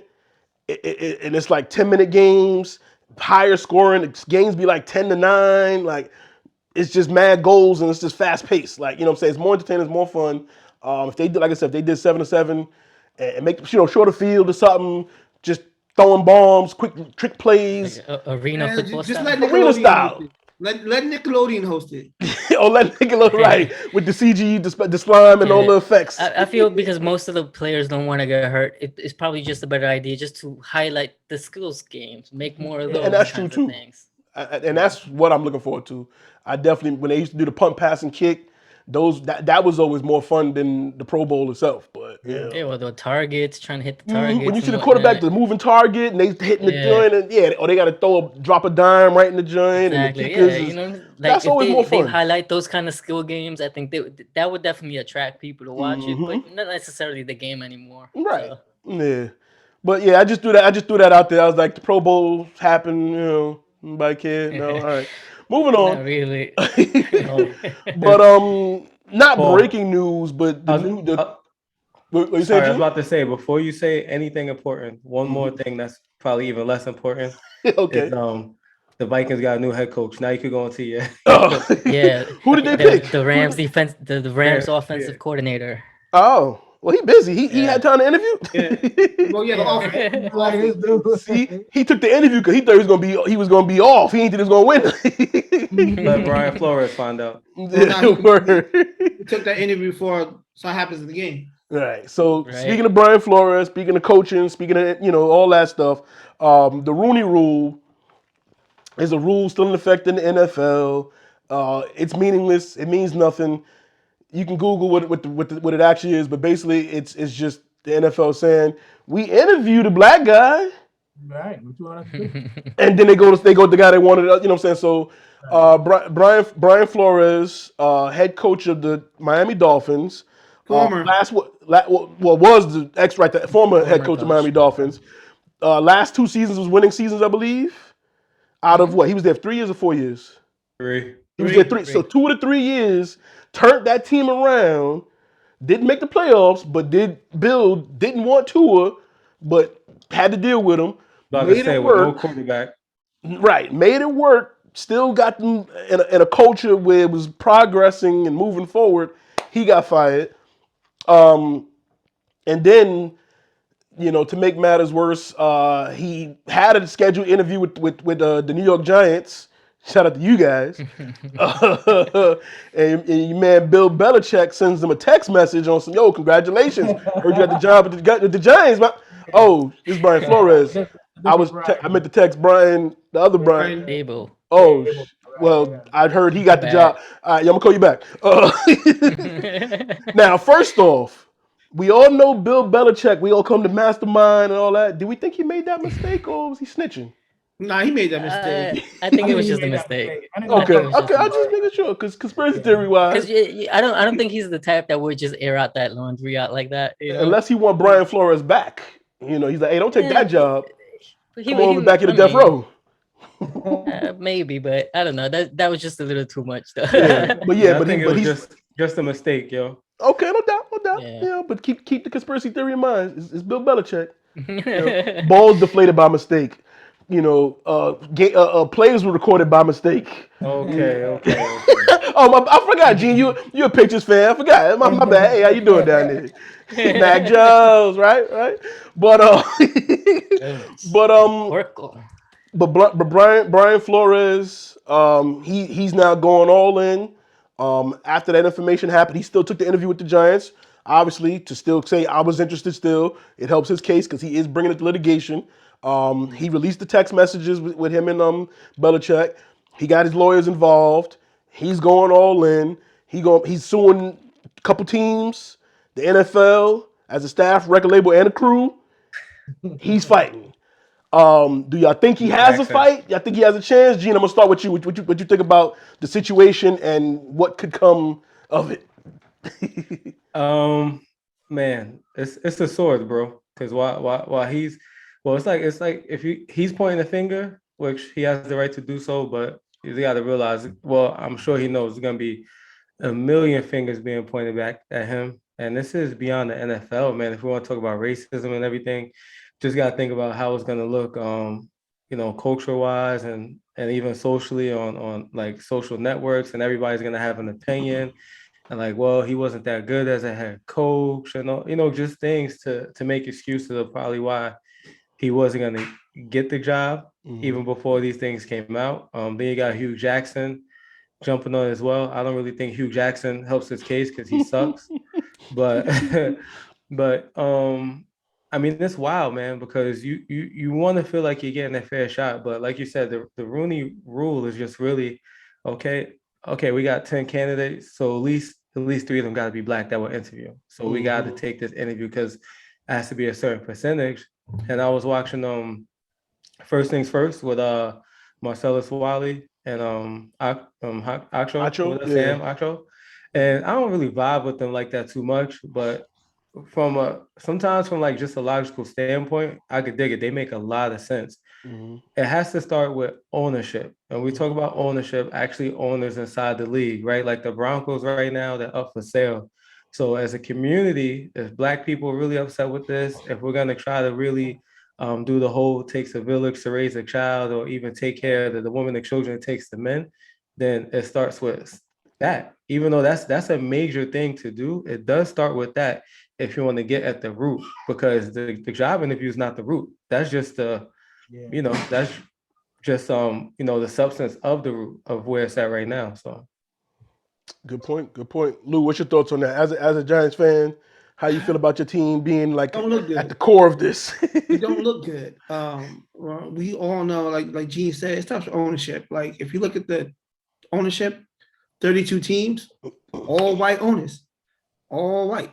Speaker 2: and it's like 10-minute games, higher scoring, games be like 10-9, like it's just mad goals and it's just fast paced. Like, you know what I'm saying? It's more entertaining, it's more fun. If they did, like I said, if they did 7-7 and make, shorter field or something, just throwing bombs, quick trick plays,
Speaker 6: Like arena
Speaker 5: Man,
Speaker 6: football
Speaker 5: just
Speaker 6: style.
Speaker 5: let
Speaker 2: arena
Speaker 5: Nickelodeon
Speaker 2: style.
Speaker 5: host it. Let Nickelodeon host it.
Speaker 2: or let Nickelodeon, right, with the CG, the slime and all
Speaker 6: Yeah.
Speaker 2: the effects.
Speaker 6: I feel because most of the players don't want to get hurt, it's probably just a better idea just to highlight the skills games, make more of those
Speaker 2: And that's true
Speaker 6: kinds
Speaker 2: too.
Speaker 6: of things.
Speaker 2: And that's what I'm looking forward to. I definitely, when they used to do the punt, pass, and kick, that was always more fun than the Pro Bowl itself. But yeah,
Speaker 6: Yeah, or the targets, trying to hit the targets.
Speaker 2: when you see
Speaker 6: and
Speaker 2: the quarterback, the
Speaker 6: whatnot.
Speaker 2: moving target, and they hitting the
Speaker 6: Yeah.
Speaker 2: joint, and or they got to drop a dime right in the joint, and the
Speaker 6: Exactly.
Speaker 2: kickers.
Speaker 6: Yeah,
Speaker 2: Is,
Speaker 6: you know, like
Speaker 2: that's
Speaker 6: if
Speaker 2: always more
Speaker 6: they
Speaker 2: fun.
Speaker 6: highlight those kind of skill games, I think that would definitely attract people to watch it,
Speaker 2: Mm-hmm.
Speaker 6: but not necessarily the game anymore.
Speaker 2: Right.
Speaker 6: So,
Speaker 2: Yeah. But yeah, I just threw that out there. I was like, the Pro Bowls happen, nobody care. No, all right. Moving on.
Speaker 6: not really.
Speaker 2: But not
Speaker 3: Paul,
Speaker 2: breaking news, but
Speaker 3: I was-
Speaker 2: what you
Speaker 3: Sorry,
Speaker 2: said,
Speaker 3: I was
Speaker 2: Jim?
Speaker 3: about to say before you say anything important, one more thing that's probably even less important
Speaker 2: Okay.
Speaker 3: is the Vikings got a new head coach. Now you could go into your
Speaker 2: Oh.
Speaker 6: Yeah.
Speaker 2: Who did they pick?
Speaker 6: The Rams defense, the Rams
Speaker 3: Yeah,
Speaker 6: offensive
Speaker 3: yeah.
Speaker 6: coordinator.
Speaker 2: Oh, well, he busy. He
Speaker 6: Yeah.
Speaker 2: had time to interview.
Speaker 5: Well, yeah, the offense.
Speaker 4: Like this dude.
Speaker 2: See, he took the interview because he thought he was gonna be off. He didn't think he was gonna win.
Speaker 3: let Brian Flores find out.
Speaker 2: Yeah, word.
Speaker 5: He took that interview for so it happens in the game.
Speaker 2: Right. So
Speaker 6: Right.
Speaker 2: speaking of Brian Flores, speaking of coaching, speaking of all that stuff, the Rooney Rule is a rule still in effect in the NFL. It's meaningless. It means nothing. You can Google what it actually is, but basically it's just the NFL saying we interviewed a black guy,
Speaker 4: Right. What you want to do?
Speaker 2: and then they go with the guy they wanted. You know what I'm saying? So Brian Flores, head coach of the Miami Dolphins.
Speaker 5: Former.
Speaker 2: Was the former head coach of
Speaker 6: coach.
Speaker 2: Miami Dolphins. Last 2 seasons was winning seasons, I believe. Out of what? He was there 3 years or 4 years?
Speaker 3: 3.
Speaker 2: He was there 3. So 2 of the 3 years turned that team around. didn't make the playoffs, but Bill didn't want Tua, but had to deal with him.
Speaker 3: Like I
Speaker 2: Made
Speaker 3: said,
Speaker 2: it
Speaker 3: with no
Speaker 2: work.
Speaker 3: quarterback.
Speaker 2: Right, made it work. Still got them in a culture where it was progressing and moving forward. He got fired. And then, to make matters worse, he had a scheduled interview with the New York Giants. Shout out to you guys. And your man Bill Belichick sends him a text message on some, yo, congratulations. Heard you got the job with the Giants. Oh, this is Brian Flores. I meant to text Brian, the other Brian.
Speaker 5: Brian,
Speaker 6: Abel.
Speaker 2: Oh, well, I'd heard he got the job. All right, I'm gonna call you back. Now, first off, we all know Bill Belichick. We all come to mastermind and all that. Do we think he made that mistake, or was he snitching?
Speaker 5: nah, he made that mistake.
Speaker 6: I think it was just a mistake.
Speaker 2: Okay, I just making sure, because conspiracy theory wise,
Speaker 6: Because I don't think he's the type that would just air out that laundry out like that.
Speaker 2: unless he want Brian Flores back, he's like, hey, don't take that job.
Speaker 6: But
Speaker 2: Come over back into death row.
Speaker 6: Maybe, but I don't know. That was just a little too much, though.
Speaker 2: Yeah, but
Speaker 3: I think it was just a mistake, yo.
Speaker 2: Okay, no doubt.
Speaker 6: Yeah.
Speaker 2: But keep the conspiracy theory in mind. It's Bill Belichick. Balls deflated by mistake. Plays were recorded by mistake.
Speaker 3: Okay.
Speaker 2: Oh, I forgot, Gene. You a Pictures fan? I forgot. My bad. Hey, how you doing down there? Mac Jones, right? But
Speaker 6: Oracle.
Speaker 2: But Brian Flores, he's now going all in. After that information happened, he still took the interview with the Giants. Obviously, to still say I was interested still, it helps his case because he is bringing it to litigation. He released the text messages with him and Belichick. He got his lawyers involved. He's going all in. He's suing a couple teams, the NFL, as a staff, record label, and a crew. He's fighting. Do y'all think he has a fight? Y'all think he has a chance? Gene, I'm gonna start with you. What you think about the situation and what could come of it?
Speaker 3: Man, it's a sword, bro. Because while it's like if he's pointing the finger, which he has the right to do so, but you got to realize, well, I'm sure he knows there's gonna be a million fingers being pointed back at him, and this is beyond the NFL, man. If we want to talk about racism and everything, just got to think about how it's gonna look, culture wise and even socially on like social networks, and everybody's gonna have an opinion. And like, well, he wasn't that good as a head coach, and just things to make excuses of probably why he wasn't gonna get the job even before these things came out. Then you got Hugh Jackson jumping on as well. I don't really think Hugh Jackson helps his case because he sucks, but I mean, it's wild, man, because you want to feel like you're getting a fair shot, but like you said, the Rooney Rule is just really okay. We got 10 candidates, so at least 3 of them got to be black that will interview. So we got to take this interview because it has to be a certain percentage. And I was watching First Things First with Marcellus Wiley and Acho, and I don't really vibe with them like that too much, but sometimes from like just a logical standpoint, I could dig it. They make a lot of sense. It has to start with ownership. And we talk about ownership, actually owners inside the league, right? Like the Broncos right now, they're up for sale. So as a community, if black people are really upset with this, if we're going to try to really do the whole takes a village to raise a child, or even take care of the women and children it takes the men, then it starts with that. Even though that's a major thing to do, it does start with that if you want to get at the root, because the job interview is not the root. That's just that's just the substance of the root of where it's at right now. So
Speaker 2: good point. Lou, what's your thoughts on that? As a Giants fan, how you feel about your team being like at the core of this?
Speaker 5: It don't look good. We all know, like Gene said, it starts with ownership. Like if you look at the ownership, 32 teams, all white owners, all white,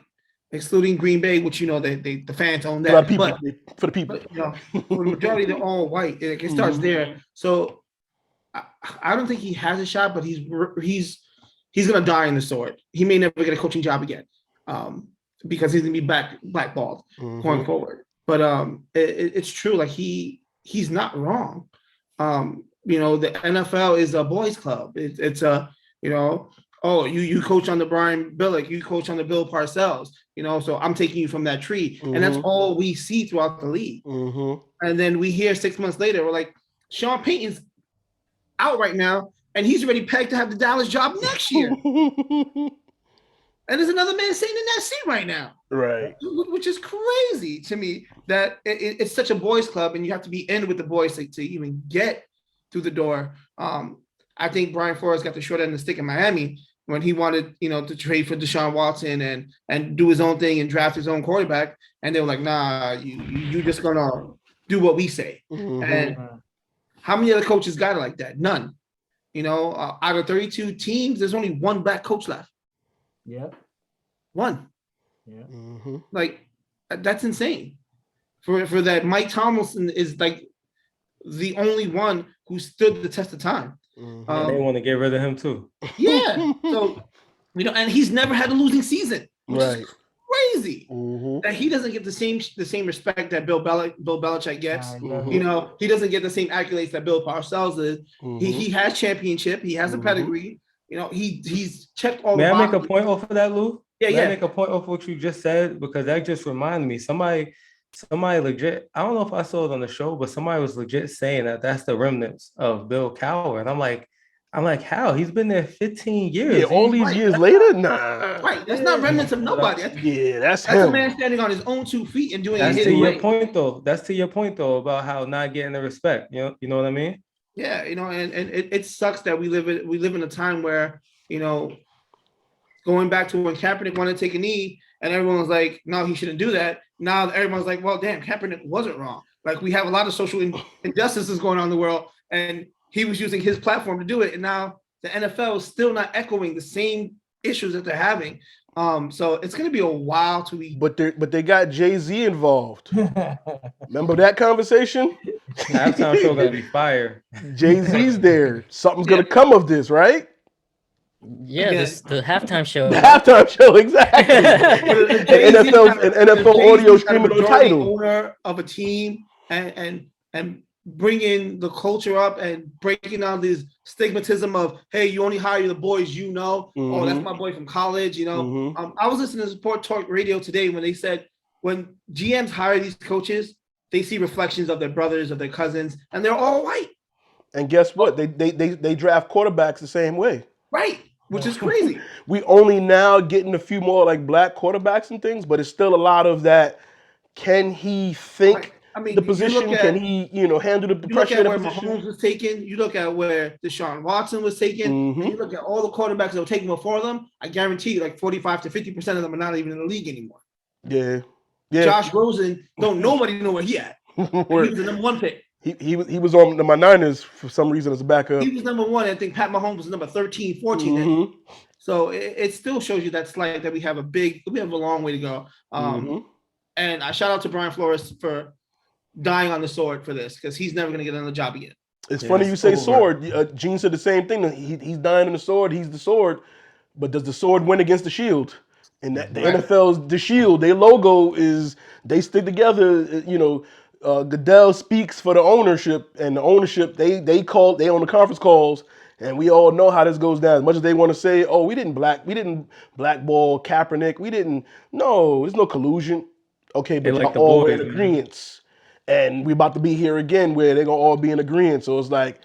Speaker 5: excluding Green Bay, which the fans own that.
Speaker 2: For the people,
Speaker 5: for the majority, they're all white. It starts there. So I don't think he has a shot, but he's gonna die in the sword. He may never get a coaching job again, because he's gonna be blackballed going forward. But it's true. Like he's not wrong. The NFL is a boys' club. It's a oh, you coach on the Brian Billick, you coach on the Bill Parcells, so I'm taking you from that tree. And that's all we see throughout the league. And then we hear 6 months later, we're like, Sean Payton's out right now, and he's already pegged to have the Dallas job next year. And there's another man sitting in that seat right now.
Speaker 2: Right.
Speaker 5: Which is crazy to me that it's such a boys club and you have to be in with the boys to even get through the door. I think Brian Flores got the short end of the stick in Miami when he wanted, to trade for Deshaun Watson and do his own thing and draft his own quarterback. And they were like, nah, you just going to do what we say. And how many other coaches got it like that? None. Out of 32 teams, there's only one black coach left.
Speaker 4: Yeah.
Speaker 5: One.
Speaker 4: Yeah.
Speaker 5: Like, that's insane. For that, Mike Tomlinson is like the only one who stood the test of time.
Speaker 3: They want to get rid of him too.
Speaker 5: Yeah. So, and he's never had a losing season. Which is crazy. That he doesn't get the same respect that Bill Belichick gets. He doesn't get the same accolades that Bill Parcells is. He has championship. He has a pedigree. He's checked all.
Speaker 3: May
Speaker 5: the
Speaker 3: I make a
Speaker 5: boxes.
Speaker 3: point off of that, Lou?
Speaker 5: Yeah,
Speaker 3: May I make a point off what you just said, because that just reminded me. Somebody legit. I don't know if I saw it on the show, but somebody was legit saying that that's the remnants of Bill Cowher, and I'm like, how? He's been there 15 years.
Speaker 2: Yeah, all these years later, nah.
Speaker 5: Right, that's not remnants of nobody.
Speaker 2: That's
Speaker 5: him.
Speaker 2: a
Speaker 5: man standing on his own 2 feet and doing
Speaker 3: That's
Speaker 5: it his
Speaker 3: to your
Speaker 5: way.
Speaker 3: point, though. That's to your point, though, about how not getting the respect. You know what I mean?
Speaker 5: Yeah, and it sucks that we live in a time where, going back to when Kaepernick wanted to take a knee and everyone was like, no, he shouldn't do that. Now everyone's like, well, damn, Kaepernick wasn't wrong. Like, we have a lot of social injustices going on in the world, and he was using his platform to do it. And now the NFL is still not echoing the same issues that they're having. So it's going to be a while till we.
Speaker 2: But they got Jay-Z involved. Remember that conversation?
Speaker 3: Halftime show gonna be fire.
Speaker 2: Jay-Z's there. Something's gonna come of this, right?
Speaker 6: Yeah, the halftime show.
Speaker 2: The halftime show, exactly. An NFL audio streaming on title.
Speaker 5: Owner of a team and bringing the culture up and breaking down this stigmatism of, hey, you only hire the boys oh, that's my boy from college. I was listening to Sport Talk Radio today when they said when GMs hire these coaches, they see reflections of their brothers, of their cousins, and they're all white.
Speaker 2: And guess what? They draft quarterbacks the same way.
Speaker 5: Right, which is crazy.
Speaker 2: We only now getting a few more like black quarterbacks and things, but it's still a lot of that. Can he think?
Speaker 5: Right. I mean,
Speaker 2: the position? Can he, handle the pressure?
Speaker 5: You look at where Mahomes was taken. You look at where Deshaun Watson was taken. And you look at all the quarterbacks that were taken before them. I guarantee you, like 45 to 50% of them are not even in the league anymore.
Speaker 2: Yeah.
Speaker 5: Josh Rosen, nobody know where he at. He was the number 1 pick.
Speaker 2: He was on my Niners for some reason as a backup.
Speaker 5: He was number 1. I think Pat Mahomes was number 13, 14. So it still shows you that slight that we have a long way to go. And I shout out to Brian Flores for dying on the sword for this, because he's never going to get another job again.
Speaker 2: It's funny you say sword. Gene said the same thing. He's dying in the sword. He's the sword. But does the sword win against the shield? And the NFL's the shield. Their logo is, they stick together. Goodell speaks for the ownership, and the ownership, they on the conference calls, and we all know how this goes down. As much as they want to say, oh, we didn't blackball Kaepernick. No, there's no collusion. Okay, but y'all all in agreement. And we about to be here again where they're gonna all be in agreement. So it's like,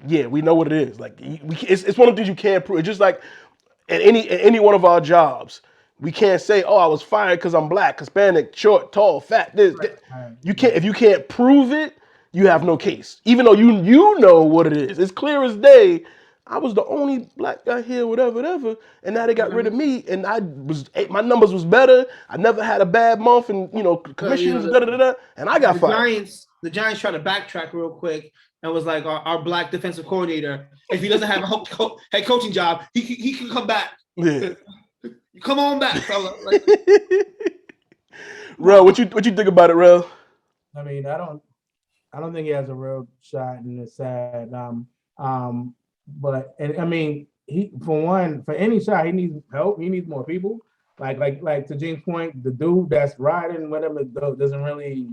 Speaker 2: yeah, we know what it is. Like, it's one of the things you can't prove. It's just like at any one of our jobs, we can't say, oh, I was fired because I'm black, Hispanic, short, tall, fat. This. You can't. If you can't prove it, you have no case. Even though you know what it is. It's clear as day. I was the only black guy here, whatever, and now they got rid of me, and my numbers was better. I never had a bad month, and commissions, and I got fired.
Speaker 5: The Giants tried to backtrack real quick and was like, our black defensive coordinator, if he doesn't have a head coaching job, he can come back.
Speaker 2: Yeah,
Speaker 5: come on back, fella. Like,
Speaker 2: Rel, what you think about it, Rel?
Speaker 4: I mean, I don't think he has a real shot, and it's sad. But I mean, for any shot, he needs help. He needs more people. Like to James' point, the dude that's riding with him doesn't really,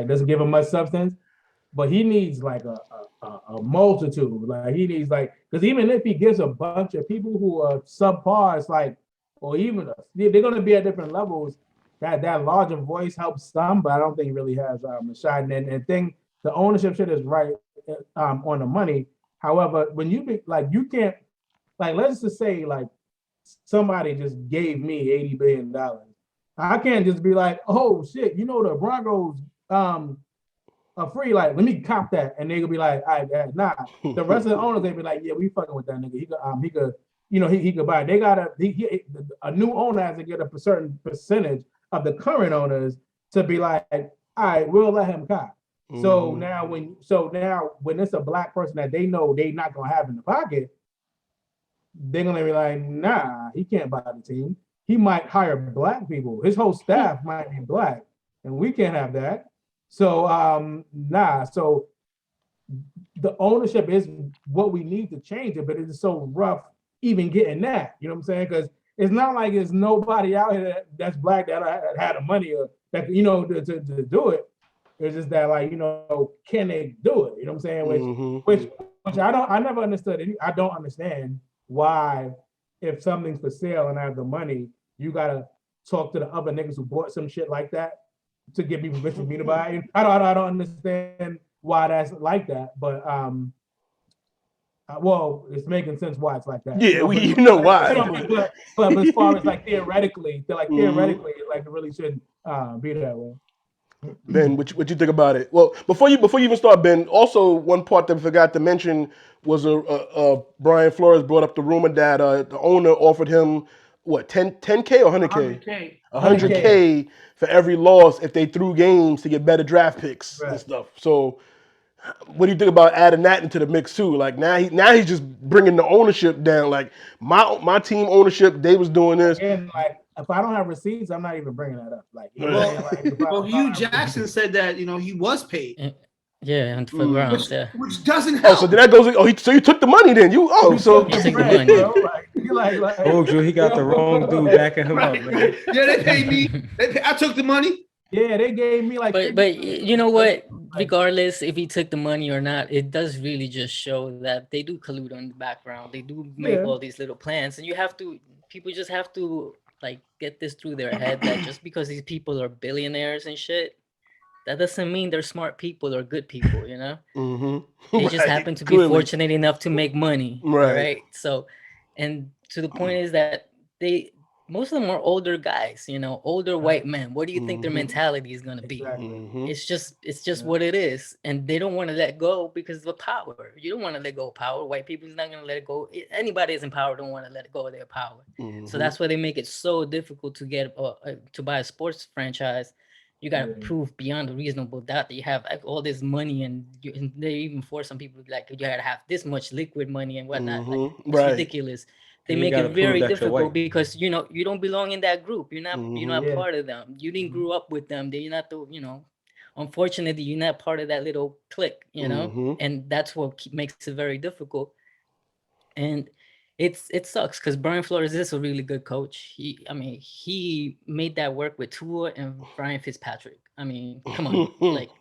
Speaker 4: doesn't give him much substance. But he needs like a multitude. Like he needs like because even if he gives a bunch of people who are subpar, it's like or even they're going to be at different levels. That larger voice helps some, but I don't think it really has a shot. And thing the ownership shit is right on the money. However, when you be like you can't like let's just say like somebody just gave me $80 billion. I can't just be like, oh shit, you know the Broncos are free. Like, let me cop that, and they gonna be like, all right, nah. The rest of the owners they be like, yeah, we fucking with that nigga. He could, he could buy. It. They gotta a new owner has to get a certain percentage of the current owners to be like, all right, we'll let him cop. So now when it's a black person that they know they not gonna have in the pocket, they're gonna be like, nah, he can't buy the team. He might hire black people. His whole staff might be black, and we can't have that. So nah. So the ownership is what we need to change it, but it's so rough even getting that. You know what I'm saying? Because it's not like there's nobody out here that's black that had the money or that to do it. It's just that like can they do it? You know what I'm saying? Which I never understood. I don't understand why if something's for sale and I have the money, you gotta talk to the other niggas who bought some shit like that to give me permission for me to buy it. I don't understand why that's like that, but well, it's making sense why it's like that.
Speaker 2: Yeah, you know why.
Speaker 4: But as far as like theoretically, like it really shouldn't be that way.
Speaker 2: Ben, what you think about it? Well, before you even start, Ben, also one part that we forgot to mention was Brian Flores brought up the rumor that the owner offered him what 10K or 100K?
Speaker 5: 100K.
Speaker 2: 100K for every loss if they threw games to get better draft picks and stuff. So, what do you think about adding that into the mix too? Like now he's just bringing the ownership down. Like my team ownership, they was doing this.
Speaker 4: And like if I don't have receipts, I'm not even bringing that up. Like,
Speaker 5: well, Hugh Jackson said that he was paid.
Speaker 6: Yeah, and for Browns,
Speaker 5: which doesn't help.
Speaker 2: Oh, so then that goes. Oh, so you took the money then? You so
Speaker 6: he took the money.
Speaker 3: Oh, Drew, he got the wrong dude backing him up, man.
Speaker 5: Yeah, they paid me. I took the money.
Speaker 4: Yeah, they gave me like.
Speaker 6: But you know what? Regardless if he took the money or not, it does really just show that they do collude on the background. They do make all these little plans, and people just have to like get this through their head that just because these people are billionaires and shit, that doesn't mean they're smart people or good people. They just happen to be fortunate enough to make money, right? So, and to the point is that most of them are older guys, older white men. What do you think their mentality is going to be? It's just what it is. And they don't want to let go because of the power. You don't want to let go of power. White people's not going to let it go. Anybody that's in power don't want to let go of their power. So that's why they make it so difficult to get to buy a sports franchise. You got to prove beyond a reasonable doubt that you have all this money, and they even force some people like you got to have this much liquid money and whatnot. Like, it's ridiculous. They make it very difficult because you don't belong in that group. You're not part of them. You didn't grow up with them. They're not unfortunately you're not part of that little clique. And that's what makes it very difficult. And it sucks because Brian Flores is a really good coach. He made that work with Tua and Ryan Fitzpatrick. I mean, come on, like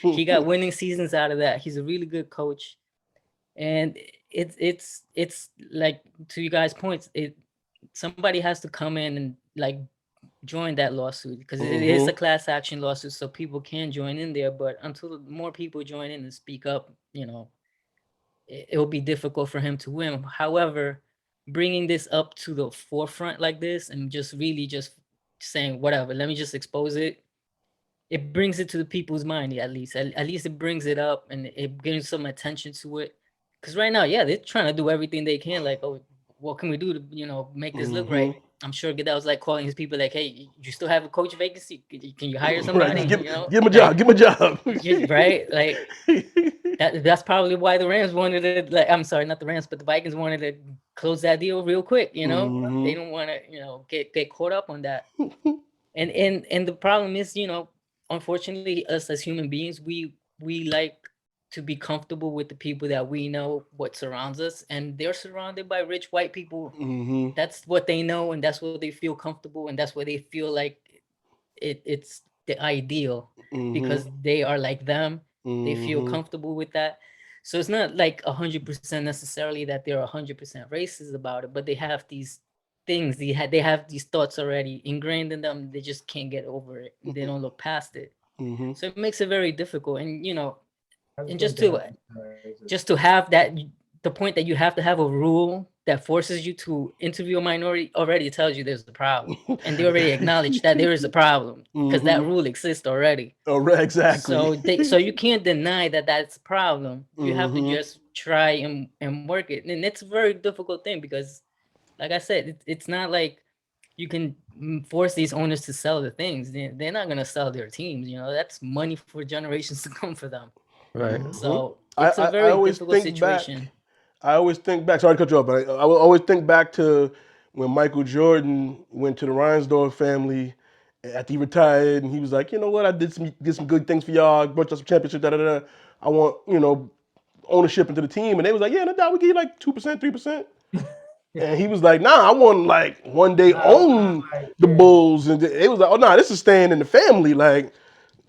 Speaker 6: he got winning seasons out of that. He's a really good coach, and it's like to you guys' points. Somebody has to come in and like join that lawsuit because it is a class action lawsuit, so people can join in there. But until more people join in and speak up, it will be difficult for him to win. However, bringing this up to the forefront like this and just really just saying whatever, let me just expose it. It brings it to the people's mind at least. At least it brings it up and it gives some attention to it. Because right now, they're trying to do everything they can. Like, oh, what can we do to make this look right? I'm sure Goodell's like calling his people like, hey, you still have a coach vacancy? Can you hire somebody?
Speaker 2: Give him a job. Give him a job.
Speaker 6: Right? Like that's probably why the Rams wanted to. Like, I'm sorry, not the Rams, but the Vikings wanted to close that deal real quick. They don't want to get caught up on that. And the problem is, unfortunately, us as human beings, we like to be comfortable with the people that we know what surrounds us, and they're surrounded by rich white people. That's what they know, and that's what they feel comfortable, and that's what they feel like it's the ideal because they are like them. They feel comfortable with that. So it's not like 100% necessarily that they're 100% racist about it, but they have these things. They have these thoughts already ingrained in them. They just can't get over it. And they don't look past it.
Speaker 2: Mm-hmm.
Speaker 6: So it makes it very difficult. And
Speaker 4: I
Speaker 6: and
Speaker 4: think
Speaker 6: just to have that, the point that you have to have a rule that forces you to interview a minority already tells you there's a problem, and they already acknowledge that there is a problem because that rule exists already.
Speaker 2: Oh, right, exactly.
Speaker 6: So you can't deny that that's a problem. You have to
Speaker 2: Mhm.
Speaker 6: just try and work it, and it's a very difficult thing because, like I said, it's not like you can force these owners to sell the things. They're not gonna sell their teams. That's money for generations to come for them.
Speaker 3: Right.
Speaker 6: So
Speaker 2: I,
Speaker 6: it's a
Speaker 2: I
Speaker 6: very
Speaker 2: always
Speaker 6: difficult
Speaker 2: think back.
Speaker 6: situation.
Speaker 2: I always think back. Sorry to cut you off, but I will always think back to when Michael Jordan went to the Reinsdorf family after he retired, and he was like, you know what, I did some good things for y'all, brought y'all some championship, da da da. I want ownership into the team, and they was like, yeah, no doubt, we give you like 2%, 3%. And he was like, nah, I want like one day own the Bulls, and it was like, oh nah, this is staying in the family. Like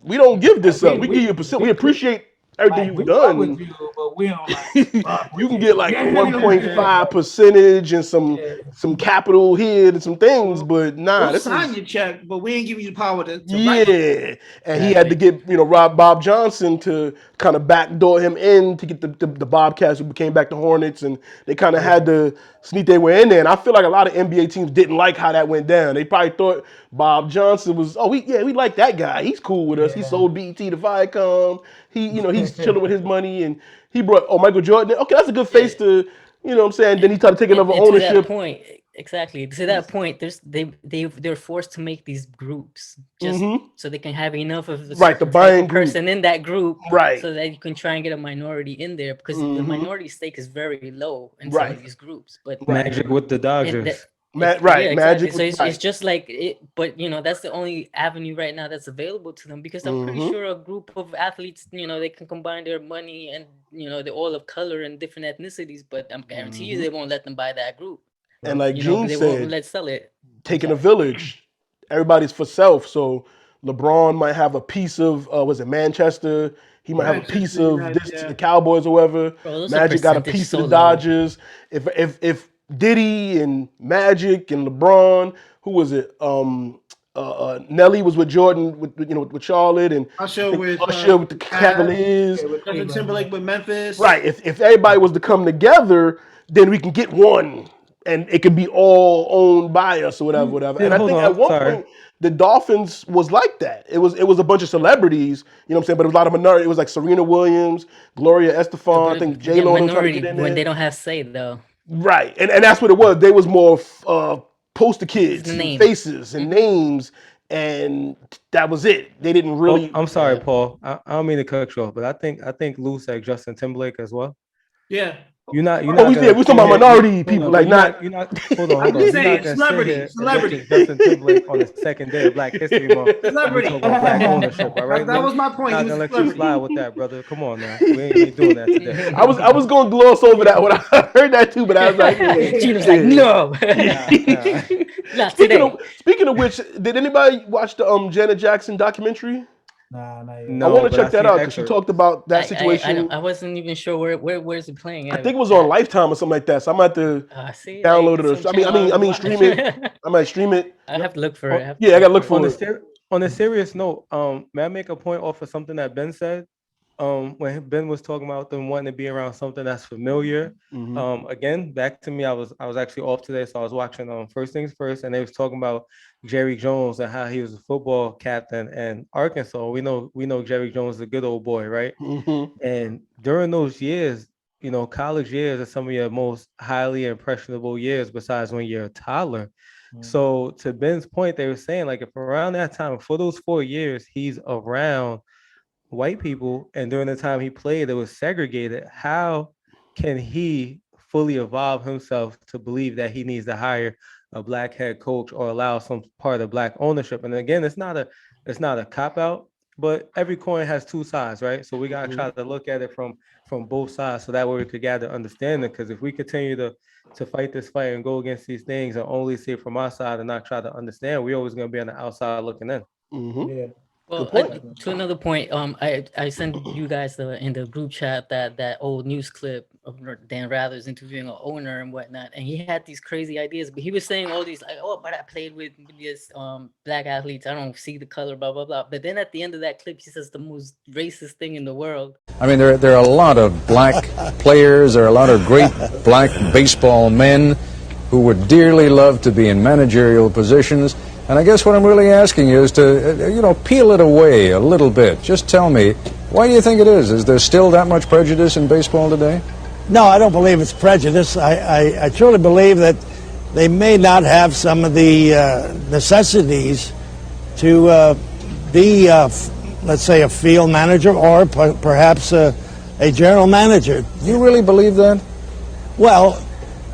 Speaker 2: we don't give this up. We give you a percent. We appreciate everything
Speaker 4: we
Speaker 2: you've
Speaker 4: fuck with
Speaker 2: done.
Speaker 4: you, but we don't like fuck
Speaker 2: You
Speaker 4: with
Speaker 2: can get like
Speaker 4: Yeah, you know what I'm saying?
Speaker 2: 1.5 percentage and some capital here and some things, but nah,
Speaker 5: We'll
Speaker 2: this
Speaker 5: sign
Speaker 2: is
Speaker 5: your check, but we ain't giving you the power to write.
Speaker 2: yeah. And he had to get Bob Johnson to kind of backdoor him in to get the Bobcats who became back the Hornets, and they kind of had to sneak their way in there. And I feel like a lot of NBA teams didn't like how that went down. They probably thought Bob Johnson was we like that guy. He's cool with us. He sold BET to Viacom. He's chilling with his money, and he brought Michael Jordan. Okay, that's a good face to what I'm saying. Then he started taking over
Speaker 6: And to that
Speaker 2: ownership.
Speaker 6: point, exactly. To that point, they're forced to make these groups just so they can have enough of a
Speaker 2: Right, the
Speaker 6: certain type
Speaker 2: buying
Speaker 6: of
Speaker 2: group.
Speaker 6: person in that group,
Speaker 2: Right.
Speaker 6: so that you can try and get a minority in there because the minority stake is very low in some
Speaker 2: Right.
Speaker 6: of these groups. But
Speaker 3: Magic with the
Speaker 6: and
Speaker 3: Dodgers.
Speaker 6: that,
Speaker 2: Right,
Speaker 6: yeah,
Speaker 2: Magic
Speaker 6: exactly. So
Speaker 2: with-
Speaker 6: it's just like it, but that's the only avenue right now that's available to them because I'm pretty sure a group of athletes, they can combine their money and they're all of color and different ethnicities, but I'm guarantee you they won't let them buy that group.
Speaker 2: And like Gene
Speaker 6: They won't
Speaker 2: said,
Speaker 6: let sell it.
Speaker 2: taking a village. Everybody's for self. So LeBron might have a piece of was it Manchester? He might have a piece
Speaker 5: Manchester
Speaker 2: of
Speaker 5: United,
Speaker 2: this
Speaker 5: yeah.
Speaker 2: the Cowboys or whatever.
Speaker 6: Bro, those are
Speaker 2: Magic got a
Speaker 6: percentage
Speaker 2: piece
Speaker 6: so
Speaker 2: of the
Speaker 6: low.
Speaker 2: Dodgers. If Diddy and Magic and LeBron, who was it? Nelly was with Jordan with Charlotte, and
Speaker 5: Usher with
Speaker 2: the Cavaliers.
Speaker 5: Justin Timberlake with Memphis.
Speaker 2: Right. If everybody was to come together, then we can get one, and it could be all owned by us or whatever.
Speaker 3: Yeah,
Speaker 2: And I
Speaker 3: hold
Speaker 2: think
Speaker 3: on,
Speaker 2: at one
Speaker 3: sorry.
Speaker 2: point the Dolphins was like that. It was a bunch of celebrities, you know what I'm saying, but it was a lot of minority. It was like Serena Williams, Gloria Estefan, I think J Lo trying to
Speaker 6: Minority
Speaker 2: get in
Speaker 6: when
Speaker 2: there.
Speaker 6: they don't have say though.
Speaker 2: Right. And that's what it was. They was more poster
Speaker 6: It's
Speaker 2: kids
Speaker 6: the
Speaker 2: and
Speaker 6: name.
Speaker 2: faces and names, and that was it. They didn't really.
Speaker 3: I'm sorry, Paul. I don't mean to cut you off, but I think Lou said Justin Timberlake as well.
Speaker 5: Yeah.
Speaker 3: You're not
Speaker 2: we
Speaker 3: gonna
Speaker 2: talking
Speaker 3: sit
Speaker 2: about
Speaker 3: here-
Speaker 2: minority
Speaker 3: hold
Speaker 2: people,
Speaker 3: on,
Speaker 2: like
Speaker 3: but you're not hold on.
Speaker 5: I'm
Speaker 3: You're
Speaker 5: just
Speaker 3: not
Speaker 5: saying,
Speaker 3: gonna
Speaker 5: celebrity,
Speaker 3: sit here
Speaker 5: celebrity.
Speaker 3: and mention Justin Timberlake on the second day of Black History Month. We
Speaker 5: Celebrity.
Speaker 3: talk about black ownership, all right?
Speaker 5: That
Speaker 3: Lou?
Speaker 5: was my point.
Speaker 3: Not
Speaker 5: He was
Speaker 3: gonna
Speaker 5: a
Speaker 3: let you
Speaker 5: celebrity.
Speaker 3: slide with that, brother. Come on now. We ain't doing that today.
Speaker 2: I was going to gloss over that when I heard that too, but I was like, yeah,
Speaker 6: Gino's like, no,
Speaker 3: Nah.
Speaker 6: not today.
Speaker 2: Speaking of which, did anybody watch the Janet Jackson documentary?
Speaker 4: Nah, not yet.
Speaker 2: I
Speaker 3: No,
Speaker 2: want to
Speaker 3: but
Speaker 2: check that
Speaker 3: seen
Speaker 2: out because she
Speaker 3: excerpts.
Speaker 2: talked about that situation.
Speaker 6: I wasn't even sure where's it playing.
Speaker 2: I think it was on Lifetime or something like that. So I might have to
Speaker 6: See,
Speaker 2: download
Speaker 6: like,
Speaker 2: it.
Speaker 6: some
Speaker 2: Or, I
Speaker 6: channel
Speaker 2: mean, stream it. I might stream it.
Speaker 6: I have to look for it.
Speaker 2: Yeah, I gotta look
Speaker 3: On
Speaker 2: for
Speaker 3: a
Speaker 2: it.
Speaker 3: on a serious note, may I make a point off of something that Ben said? When Ben was talking about them wanting to be around something that's familiar. Again, back to me, I was actually off today, so I was watching First Things First, and they was talking about Jerry Jones and how he was a football captain in Arkansas. We know Jerry Jones is a good old boy, right? And during those years, college years are some of your most highly impressionable years, besides when you're a toddler. So to Ben's point, they were saying like if around that time, for those 4 years, he's around white people, and during the time he played, it was segregated. How can he fully evolve himself to believe that he needs to hire a black head coach or allow some part of black ownership? And again, it's not a cop out, but every coin has two sides, right? So we gotta try to look at it from both sides, so that way we could gather understanding. Because if we continue to fight this fight and go against these things and only see it from our side and not try to understand, we're always gonna be on the outside looking in.
Speaker 4: Yeah.
Speaker 6: Well,
Speaker 2: point.
Speaker 6: to another point, I sent you guys in the group chat that old news clip of Dan Rather's interviewing an owner and whatnot, and he had these crazy ideas. But he was saying all these like, oh, but I played with this black athletes. I don't see the color, blah blah blah. But then at the end of that clip, he says the most racist thing in the world.
Speaker 7: I mean, there are a lot of black players. There are a lot of great black baseball men who would dearly love to be in managerial positions. And I guess what I'm really asking you is to, peel it away a little bit. Just tell me, why do you think it is? Is there still that much prejudice in baseball today?
Speaker 8: No, I don't believe it's prejudice. I truly believe that they may not have some of the necessities to be, let's say, a field manager or perhaps a general manager.
Speaker 7: You really believe that?
Speaker 8: Well,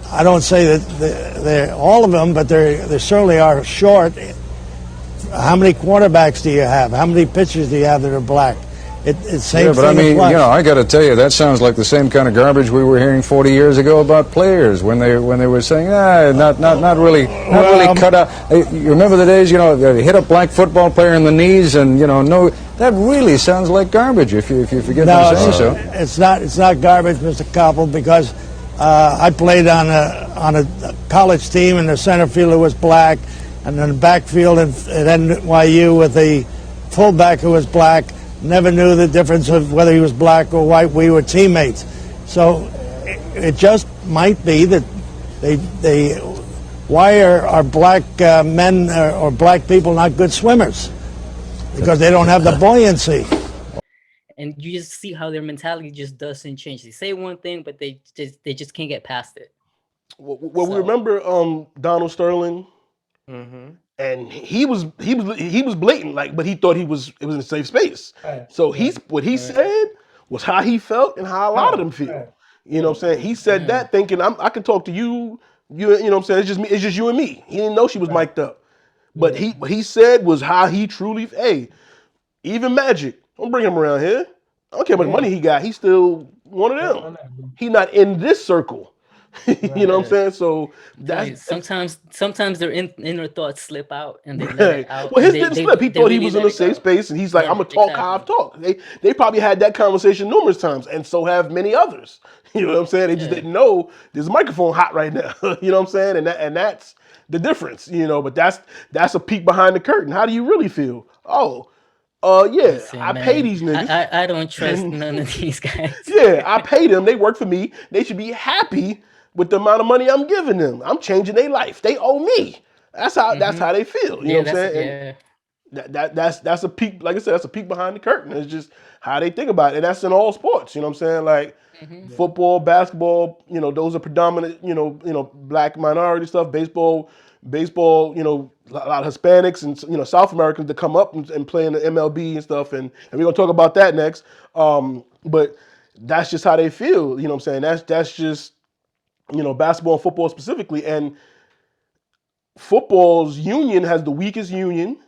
Speaker 8: I don't say that they're all of them, but they certainly are short. How many quarterbacks do you have? How many pitchers do you have that are black? It's same.
Speaker 7: Yeah, but I mean, I got to tell you, that sounds like the same kind of garbage we were hearing 40 years ago about players when they were saying, not really cut out. You remember the days, they hit a black football player in the knees, and no, that really sounds like garbage. If you forget to say so.
Speaker 8: It's not garbage, Mr. Koppel, because I played on a college team, and the center fielder was black, and then the backfield at NYU with a fullback who was black. Never knew the difference of whether he was black or white. We were teammates. So it just might be that why are black men or black people not good swimmers? Because they don't have the buoyancy.
Speaker 6: And you just see how their mentality just doesn't change. They say one thing, but they just can't get past it.
Speaker 2: Well, we remember Donald Sterling, and he was blatant, but he thought it was in a safe space.
Speaker 4: Right.
Speaker 2: So what he said was how he felt and how a lot of them feel. You know what I'm saying? He said that thinking I can talk to you. You know what I'm saying? It's just me. It's just you and me. He didn't know she was mic'd up, but what he said was how he truly. Hey, even Magic, don't bring him around here. I don't care how much money he got. He's still one of them. He's not in this circle. You know what I'm saying? So that's
Speaker 6: sometimes their inner thoughts slip out and they let it out.
Speaker 2: Well, his didn't slip. He thought he was in a safe space, and he's like, "I'm gonna talk how I've talked." They probably had that conversation numerous times, and so have many others. You know what I'm saying? They just didn't know there's a microphone hot right now. You know what I'm saying? And that's the difference. But that's a peek behind the curtain. How do you really feel?
Speaker 6: Listen,
Speaker 2: I
Speaker 6: man,
Speaker 2: pay these niggas.
Speaker 6: I don't trust none of these guys.
Speaker 2: Yeah, I pay them. They work for me. They should be happy with the amount of money I'm giving them. I'm changing their life. They owe me. That's how they feel. You know what I'm saying? That's a peek. Like I said, that's a peek behind the curtain. It's just how they think about it, and that's in all sports. You know what I'm saying? Like football, basketball. Those are predominant. Black minority stuff. Baseball. A lot of Hispanics and South Americans that come up and play in the MLB and stuff, and we're gonna talk about that next. But that's just how they feel. You know what I'm saying? That's just basketball and football specifically, and football's union has the weakest union,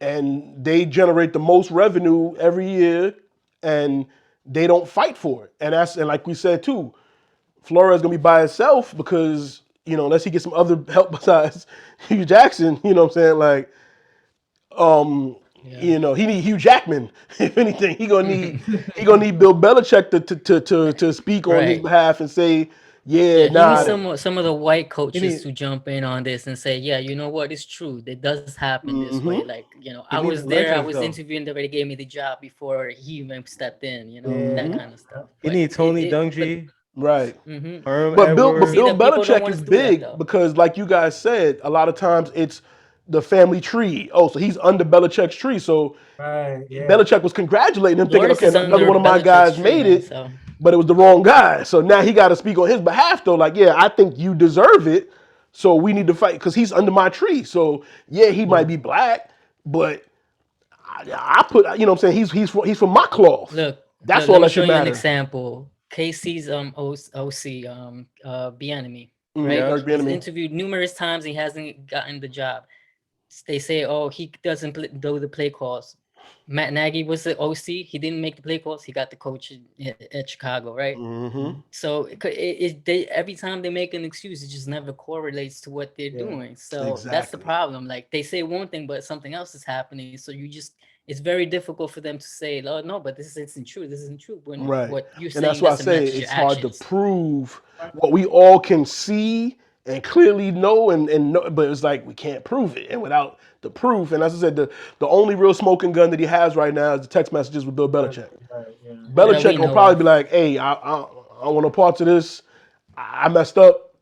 Speaker 2: and they generate the most revenue every year, and they don't fight for it. And like we said too, Flores gonna be by himself because unless he gets some other help besides Hugh Jackson, you know what I'm saying? He need Hugh Jackman. If anything, he gonna need Bill Belichick to speak on his behalf and say, he needs
Speaker 6: some of the white coaches to jump in on this and say, you know what, it's true. It does happen this way. Like, I was there, I was interviewing them, they gave me the job before he even stepped in, that kind of stuff.
Speaker 3: You need Tony Dungy.
Speaker 2: Right.
Speaker 3: But
Speaker 2: Bill Belichick is big because, like you guys said, a lot of times it's the family tree. Oh, so he's under Belichick's tree. So Belichick was congratulating him, thinking, okay, another one of my guys made it, but it was the wrong guy. So now he got to speak on his behalf, though. Like, I think you deserve it. So we need to fight because he's under my tree. So he might be black, but I put, you know what I'm saying? He's from my cloth.
Speaker 6: Look,
Speaker 2: that's all that should matter.
Speaker 6: An example. KC's OC, Bieniemy, right?
Speaker 2: Eric Bieniemy.
Speaker 6: He's interviewed numerous times. He hasn't gotten the job. They say, he doesn't do the play calls. Matt Nagy was the OC. He didn't make the play calls. He got the coach at Chicago, right?
Speaker 2: Mm-hmm.
Speaker 6: So they every time they make an excuse, it just never correlates to what they're doing. So that's the
Speaker 2: Exactly.
Speaker 6: problem. Like they say one thing, but something else is happening. So it's very difficult for them to say, "Oh no, but this isn't true. This isn't true." When
Speaker 2: Right.
Speaker 6: what you're
Speaker 2: And
Speaker 6: saying
Speaker 2: that's why I
Speaker 6: doesn't
Speaker 2: say
Speaker 6: match your
Speaker 2: it's hard to
Speaker 6: actions.
Speaker 2: prove what we all can see and clearly know and know, but it's like we can't prove it. And without the proof, and as I said, the only real smoking gun that he has right now is the text messages with Bill Belichick.
Speaker 4: Right, yeah.
Speaker 6: That
Speaker 2: Belichick
Speaker 6: we
Speaker 2: will
Speaker 6: know
Speaker 2: probably
Speaker 6: of.
Speaker 2: be like, "Hey, I want no parts of this. I messed up.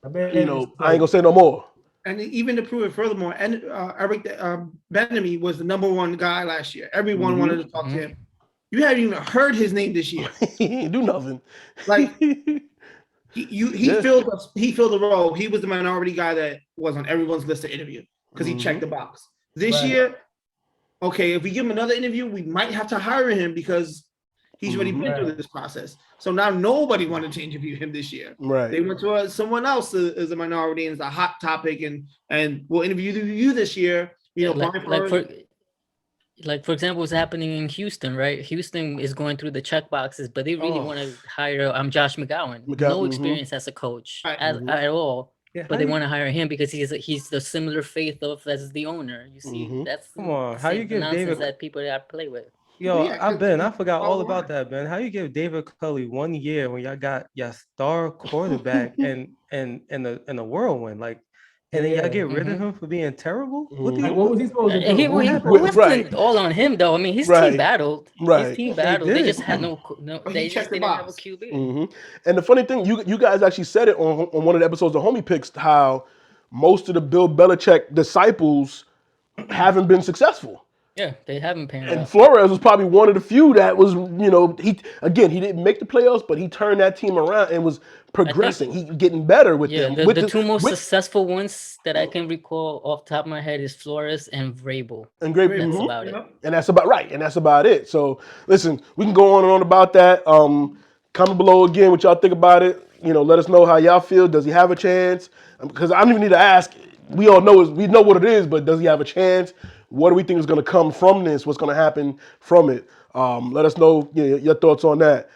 Speaker 4: I bet
Speaker 2: You
Speaker 4: it's
Speaker 2: know, I ain't gonna say no more."
Speaker 5: And even to prove it furthermore, and Eric Benemy was the #1 guy last year. Everyone wanted to talk to him. You haven't even heard his name this year.
Speaker 2: He ain't do nothing.
Speaker 5: Like he
Speaker 2: Yeah.
Speaker 5: filled the role. He was the minority guy that was on everyone's list to interview because he checked the box. This year, okay, if we give him another interview, we might have to hire him because he's already been through this process. So now nobody wanted to interview him this year.
Speaker 2: Right.
Speaker 5: They went to someone else as a minority and it's a hot topic, and we'll interview you this year. You know,
Speaker 6: like for example, what's happening in Houston, right? Houston is going through the check boxes, but they really want to hire Josh McGowan. No experience as a coach at all.
Speaker 3: Yeah,
Speaker 6: But they want to hire him because he's the similar faith of as the owner. You see, that's
Speaker 3: Come on, how you
Speaker 6: the
Speaker 3: give
Speaker 6: nonsense
Speaker 3: David?
Speaker 6: that people that play with.
Speaker 3: Yo,
Speaker 5: Yeah,
Speaker 3: I forgot all about that, man. How you give David Culley 1 year when y'all got your star quarterback and in a whirlwind, like, and then y'all get rid of him for being terrible? What do
Speaker 4: Like,
Speaker 3: you?
Speaker 4: what was he supposed to do?
Speaker 6: It
Speaker 4: What happened?
Speaker 6: wasn't
Speaker 2: Right.
Speaker 6: all on him though. I mean, his
Speaker 2: Right.
Speaker 6: team battled.
Speaker 2: Right.
Speaker 6: His team battled. They
Speaker 3: did.
Speaker 6: just had no.
Speaker 5: He
Speaker 6: They
Speaker 5: checked
Speaker 6: just
Speaker 5: the
Speaker 6: didn't have a
Speaker 5: box.
Speaker 6: QB.
Speaker 2: And the funny thing, you guys actually said it on one of the episodes of Homie Picks how most of the Bill Belichick disciples haven't been successful.
Speaker 6: Yeah, they haven't panned
Speaker 2: And
Speaker 6: out.
Speaker 2: Flores was probably one of the few that was, he didn't make the playoffs, but he turned that team around and was progressing. He getting better with
Speaker 6: Yeah,
Speaker 2: them.
Speaker 6: the two most successful ones that I can recall off the top of my head is Flores and Vrabel.
Speaker 2: And great,
Speaker 6: That's about it.
Speaker 2: And that's about right. And that's about it. So listen, we can go on and on about that. Comment below again what y'all think about it. Let us know how y'all feel. Does he have a chance? Because I don't even need to ask. We all know we know what it is, but does he have a chance? What do we think is going to come from this? What's going to happen from it? Let us know your thoughts on that.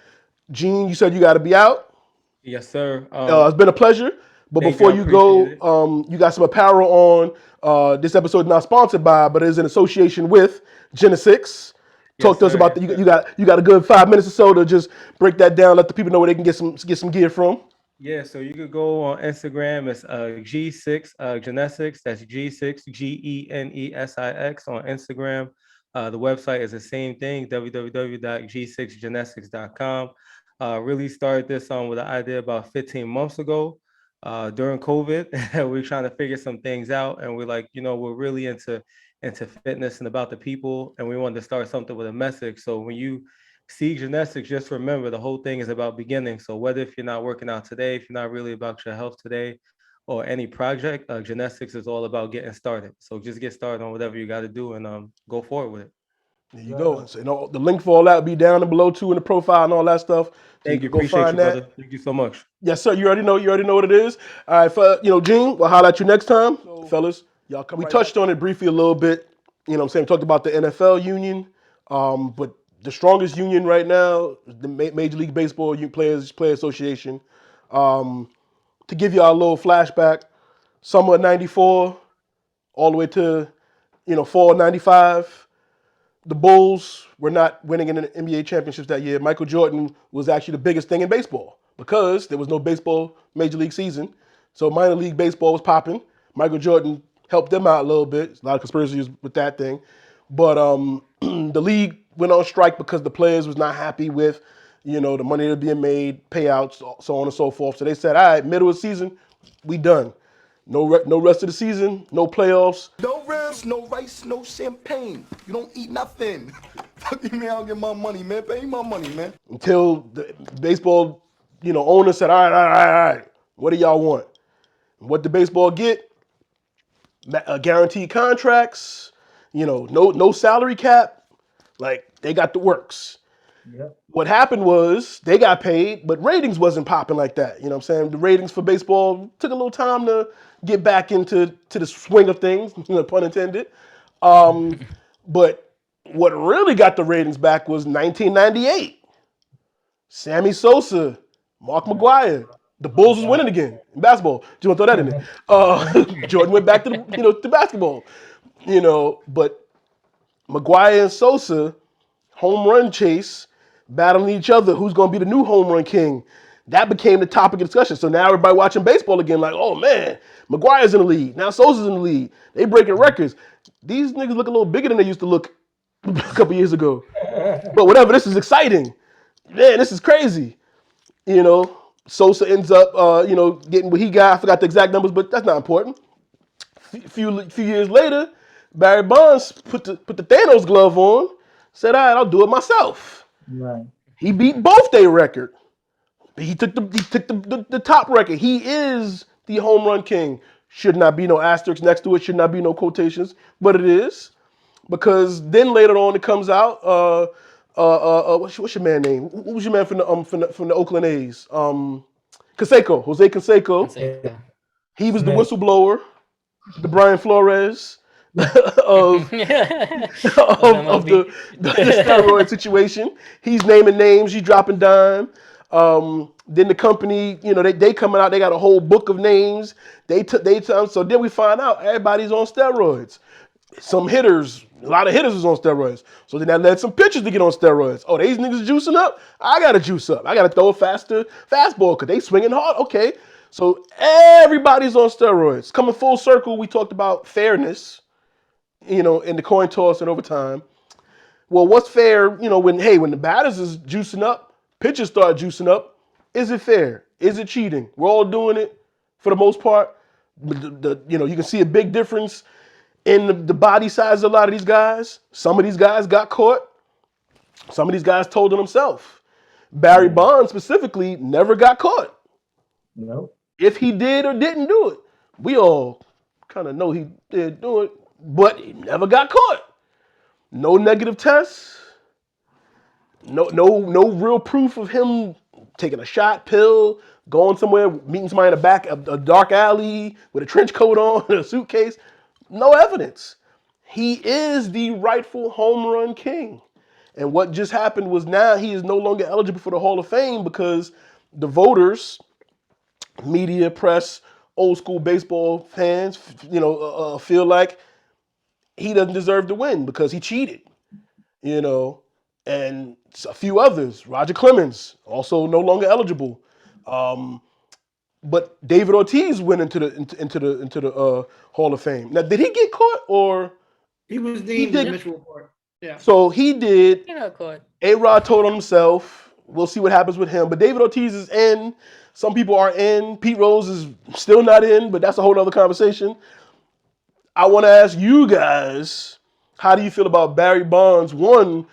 Speaker 2: Gene, you said you got to be out.
Speaker 3: Yes, sir.
Speaker 2: It's been a pleasure. But
Speaker 3: thank
Speaker 2: before
Speaker 3: you, I
Speaker 2: you go,
Speaker 3: appreciate
Speaker 2: you got some apparel on. This episode is not sponsored by, but it is in association with GeneSix. Talk to us
Speaker 3: sir,
Speaker 2: about
Speaker 3: yes,
Speaker 2: you got a good 5 minutes or so to just break that down. Let the people know where they can get some gear from.
Speaker 3: Yeah, so you could go on Instagram. It's G6 GeneSix. That's G6 GeneSix on Instagram. The website is the same thing, www.g6genetics.com. Really started this on with an idea about 15 months ago during COVID. We were trying to figure some things out, and we're like, we're really into fitness and about the people, and we wanted to start something with a message. So when you see GeneSix, just remember the whole thing is about beginning. So whether if you're not working out today, if you're not really about your health today, or any project, GeneSix is all about getting started. So just get started on whatever you got to do and go forward with it.
Speaker 2: There you go. So, the link for all that will be down below too in the profile and all that stuff. So
Speaker 3: Thank you.
Speaker 2: can go
Speaker 3: Appreciate
Speaker 2: find
Speaker 3: you,
Speaker 2: that.
Speaker 3: brother. Thank you so much.
Speaker 2: Yes, sir. You already know what it is. All right, Gene, we'll holler at you next time. Fellas, y'all come. We touched on it briefly a little bit. We talked about the NFL union, but the strongest union right now is the Major League Baseball Player Association. To give y'all a little flashback, summer of '94, all the way to fall of '95. The Bulls were not winning in the NBA championships that year. Michael Jordan was actually the biggest thing in baseball because there was no baseball major league season. So minor league baseball was popping. Michael Jordan helped them out a little bit. A lot of conspiracies with that thing. But the league went on strike because the players was not happy with, the money that was being made, payouts, so on and so forth. So they said, all right, middle of the season, we done. No rest of the season, no playoffs.
Speaker 9: No ribs, no rice, no champagne. You don't eat nothing. Fuck you, man. I'll get my money, man. Pay me my money, man.
Speaker 2: Until the baseball, owner said, all right. What do y'all want? What the baseball get? Guaranteed contracts, no salary cap. Like, they got the works.
Speaker 4: Yep.
Speaker 2: What happened was they got paid, but ratings wasn't popping like that. You know what I'm saying? The ratings for baseball took a little time to get back into the swing of things, pun intended. But What really got the ratings back was 1998. Sammy Sosa, Mark McGwire. The Bulls was winning again in basketball. Do you want to throw that in there? Jordan went back to to basketball. But McGwire and Sosa, home run chase, battling each other. Who's going to be the new home run king? That became the topic of discussion. So now everybody watching baseball again, like, oh man, McGuire's in the lead. Now Sosa's in the lead. They breaking records. These niggas look a little bigger than they used to look a couple years ago. But whatever, this is exciting. Man, this is crazy. Sosa ends up, getting what he got. I forgot the exact numbers, but that's not important. Few years later, Barry Bonds put the Thanos glove on. Said, all right, I'll do it myself.
Speaker 4: Right.
Speaker 2: He beat both their record. He took the top record. He is the home run king. Should not be no asterisks next to it. Should not be no quotations, but it is because then later on it comes out. What's your man name? Who was your man from the Oakland A's? Canseco, Jose Canseco. He was the whistleblower, the Brian Flores of the steroid situation. He's naming names. He's dropping dime. Then the company, they coming out. They got a whole book of names. So then we find out everybody's on steroids. Some hitters, a lot of hitters is on steroids. So then that led some pitchers to get on steroids. Oh, these niggas juicing up? I got to juice up. I got to throw a faster fastball because they swinging hard. Okay. So everybody's on steroids. Coming full circle, we talked about fairness, in the coin toss and overtime. Well, what's fair, when the batters is juicing up, pitchers start juicing up, is it fair? Is it cheating? We're all doing it for the most part. You can see a big difference in the body size of a lot of these guys. Some of these guys got caught. Some of these guys told on themselves. Barry Bonds specifically never got caught.
Speaker 4: No.
Speaker 2: If he did or didn't do it, we all kind of know he did do it, but he never got caught. No negative tests. No real proof of him taking a shot, pill, going somewhere, meeting somebody in the back of a dark alley with a trench coat on and a suitcase. No evidence. He is the rightful home run king. And what just happened was now he is no longer eligible for the Hall of Fame because the voters, media, press, old school baseball fans, feel like he doesn't deserve to win because he cheated. And a few others. Roger Clemens, also no longer eligible. But David Ortiz went into the Hall of Fame. Now, did he get caught or
Speaker 5: he was deemed in the Mitchell report? Yeah.
Speaker 2: So he did.
Speaker 6: He got caught.
Speaker 2: A-Rod told on himself. We'll see what happens with him. But David Ortiz is in. Some people are in. Pete Rose is still not in, but that's a whole other conversation. I want to ask you guys, how do you feel about Barry Bonds? One,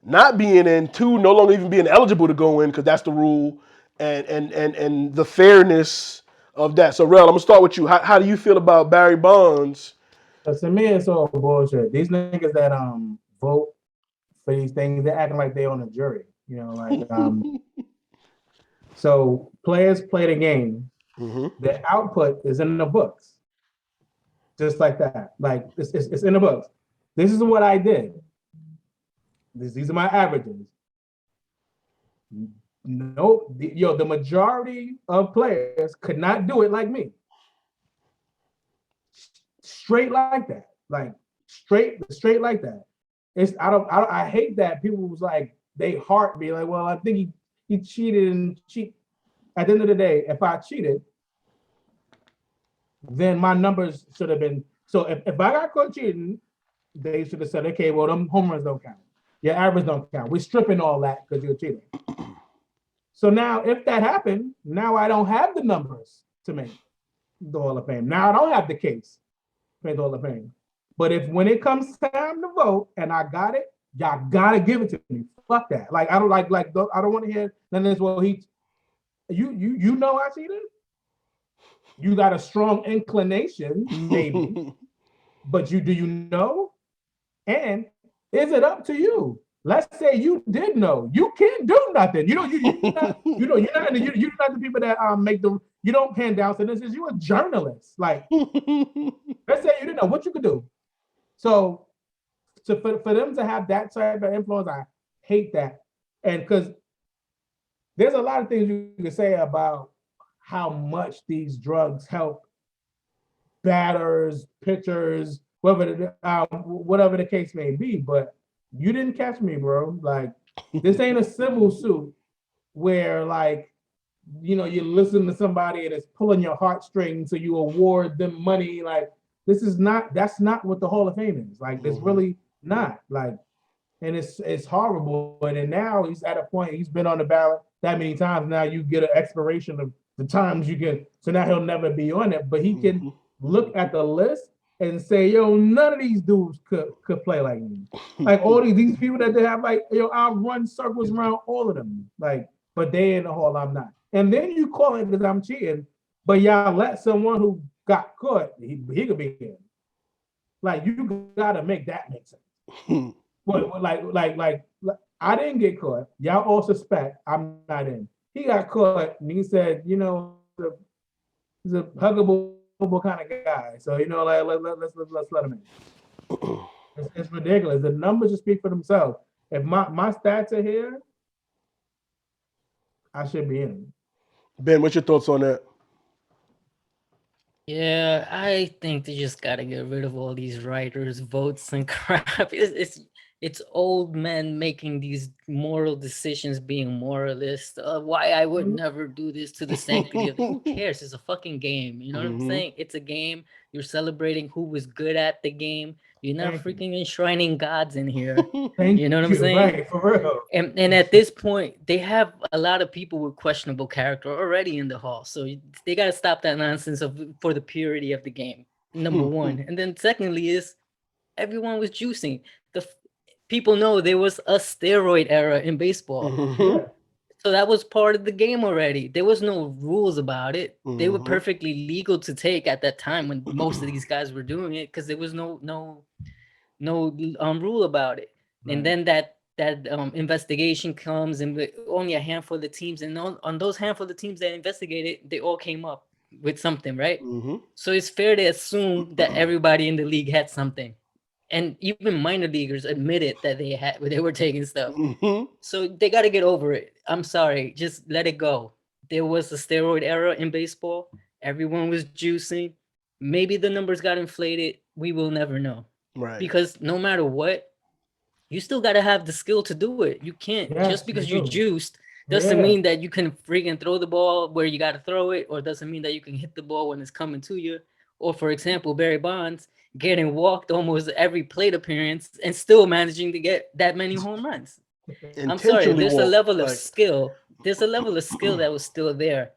Speaker 2: not being in. Two, no longer even being eligible to go in because that's the rule. And the fairness of that. So, Rel, I'm going to start with you. How do you feel about Barry Bonds?
Speaker 4: To me, it's all bullshit. These niggas that vote for these things, they're acting like they on a jury. So players play the game.
Speaker 2: Mm-hmm.
Speaker 4: Their output is in the books. Just like that. Like, it's in the books. This is what I did. These are my averages. No, the majority of players could not do it like me. Straight like that. Like straight like that. I hate that people was like, they heart be like, well, I think he cheated and cheat. At the end of the day, if I cheated, then my numbers should have been. So if I got caught cheating, they should have said, okay, well, them home runs don't count. Your average don't count. We're stripping all that because you're cheating. So now, if that happened, now I don't have the numbers to make the Hall of Fame. Now I don't have the case to make the Hall of Fame. But when it comes time to vote and I got it, y'all gotta give it to me. Fuck that. Like I don't I don't want to hear none of this. Well, you know I cheated. You got a strong inclination, maybe, but do you know? And is it up to you? Let's say you did know. You can't do nothing. You're not the people that you don't hand down sentences. You're a journalist. Like, let's say you didn't know what you could do. So So for them to have that type of influence, I hate that. And because there's a lot of things you can say about how much these drugs help batters, pitchers, whatever the case may be. But you didn't catch me, bro. Like this ain't a civil suit where like you listen to somebody and it's pulling your heartstrings, so you award them money. Like that's not what the Hall of Fame is. Like it's really not. Like, and it's horrible. And then now he's at a point. He's been on the ballot that many times. Now you get an expiration of the times you can. So now he'll never be on it. But he can look at the list and say, yo, none of these dudes could play like me. Like all these people that they have, like, yo, I'll run circles around all of them. Like, but they in the Hall, I'm not. And then you call it because I'm cheating, but y'all let someone who got caught, he could be in. Like, you gotta make that make sense. But like, I didn't get caught. Y'all all suspect I'm not in. He got caught, and he said, he's a huggable kind of guy. So like let's let him in. It's ridiculous. The numbers just speak for themselves. If my stats are here, I should be in.
Speaker 2: Ben, what's your thoughts on that?
Speaker 6: Yeah, I think they just gotta get rid of all these writers' votes and crap. It's old men making these moral decisions, being moralist. Why I would never do this to the sanctity of who cares? It's a fucking game. You know what I'm saying? It's a game. You're celebrating who was good at the game. You're not freaking enshrining gods in here. You know what I'm saying?
Speaker 4: Right, for real.
Speaker 6: And at this point, they have a lot of people with questionable character already in the hall. So they got to stop that nonsense for the purity of the game. Number one. And then secondly is everyone was juicing. People know there was a steroid era in baseball. So that was part of the game already. There was no rules about it. They were perfectly legal to take at that time when most of these guys were doing it because there was no rule about it. Right. And then that investigation comes, and only a handful of the teams, and on those handful of teams that investigated, they all came up with something, right? So it's fair to assume that everybody in the league had something. And even minor leaguers admitted that they were taking stuff. So they got to get over it. I'm sorry, just let it go. There was a steroid era in baseball. Everyone was juicing. Maybe the numbers got inflated. We will never know. Right. Because no matter what, you still got to have the skill to do it. You can't, just because you juiced, doesn't mean that you can freaking throw the ball where you got to throw it, or doesn't mean that you can hit the ball when it's coming to you. Or for example, Barry Bonds getting walked almost every plate appearance and still managing to get that many home runs. I'm sorry, there's a level of skill. There's a level of skill that was still there.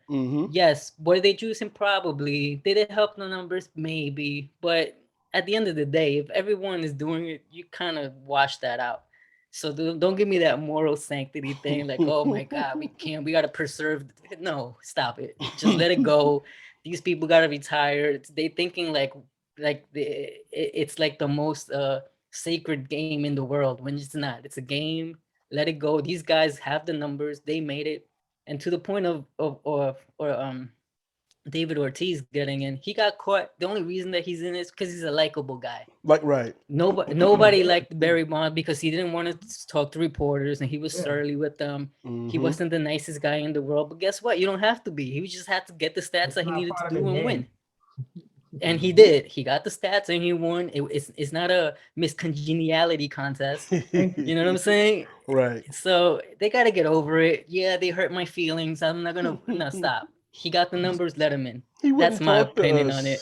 Speaker 6: Yes, were they juicing? Probably. Did it help the numbers? Maybe. But at the end of the day, if everyone is doing it, you kind of wash that out. So don't give me that moral sanctity thing like, oh my God, we got to preserve. No, stop it. Just let it go. These people got to retire. They thinking like it's like the most sacred game in the world when it's not. It's a game. Let it go. These guys have the numbers. They made it. And to the point of David Ortiz getting in, he got caught. The only reason that he's in is because he's a likable guy.
Speaker 2: Like, right.
Speaker 6: Nobody liked Barry Bonds because he didn't want to talk to reporters and he was surly with them. He wasn't the nicest guy in the world. But guess what? You don't have to be. He just had to get the stats that he needed to do and win. And he did. He got the stats and he won. It's not a miscongeniality contest. You know what I'm saying?
Speaker 2: Right.
Speaker 6: So they got to get over it. Yeah, they hurt my feelings. I'm not going to stop. He got the numbers, let him in. That's my opinion on it.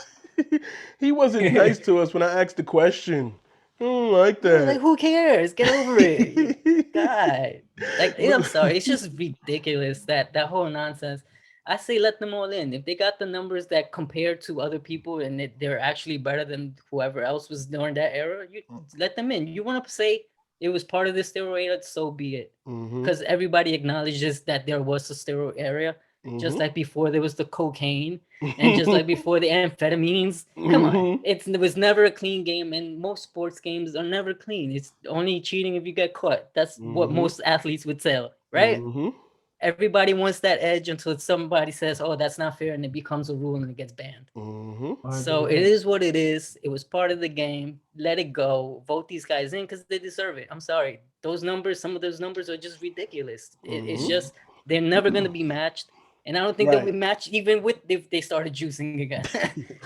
Speaker 2: He wasn't nice to us when I asked the question. I don't like that.
Speaker 6: Like, who cares? Get over it. God. Like, I'm sorry. It's just ridiculous, that whole nonsense. I say let them all in. If they got the numbers that compare to other people and they're actually better than whoever else was during that era, you let them in. You want to say it was part of the steroid era, so be it. Because everybody acknowledges that there was a steroid era, just like before there was the cocaine and just like before the amphetamines. Come on. It was never a clean game, and most sports games are never clean. It's only cheating if you get caught. That's what most athletes would say, right? everybody wants that edge until somebody says, "Oh, that's not fair," and it becomes a rule and it gets banned. So it is what it is. It was part of the game. Let it go. Vote these guys in because they deserve it. I'm sorry. Those numbers, some of those numbers are just ridiculous. It's just they're never going to be matched. And I don't think they'll be matched even with if they started juicing again.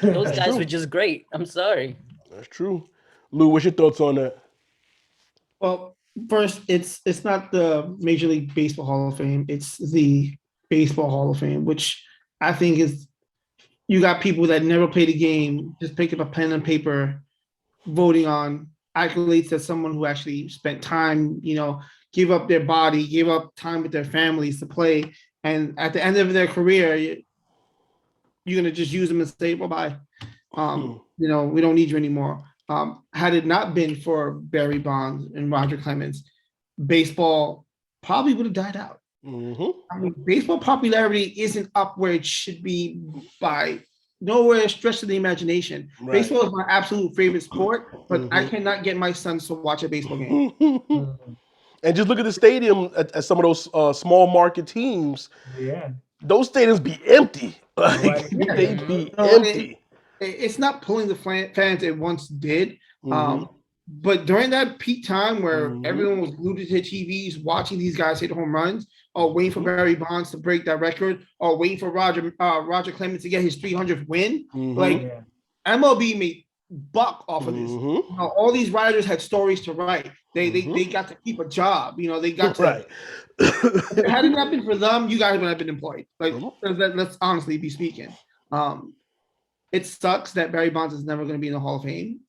Speaker 6: Those guys were just great. I'm sorry.
Speaker 2: That's true. Lou, what's your thoughts on that?
Speaker 5: Well, first, it's not the Major League Baseball Hall of Fame. It's the Baseball Hall of Fame, which I think is, you got people that never played a game, just picked up a pen and paper, voting on accolades as someone who actually spent time, give up their body, give up time with their families to play. And at the end of their career, you're going to just use them and say, bye-bye. We don't need you anymore. Had it not been for Barry Bonds and Roger Clemens, baseball probably would have died out. I mean, baseball popularity isn't up where it should be by nowhere stretch of the imagination. Right. Baseball is my absolute favorite sport, but I cannot get my sons to watch a baseball game.
Speaker 2: And just look at the stadium at some of those small market teams.
Speaker 4: Yeah.
Speaker 2: Those stadiums be empty. Like, they be empty.
Speaker 5: It's not pulling the fans it once did. But during that peak time where everyone was glued to their TVs watching these guys hit home runs, or waiting for Barry Bonds to break that record, or waiting for Roger Clemens to get his 300th win, MLB made buck off of this. All these writers had stories to write. They got to keep a job. They got to. Had it not been for them, you guys would have been employed. Like, let's honestly be speaking. It sucks that Barry Bonds is never going to be in the Hall of Fame,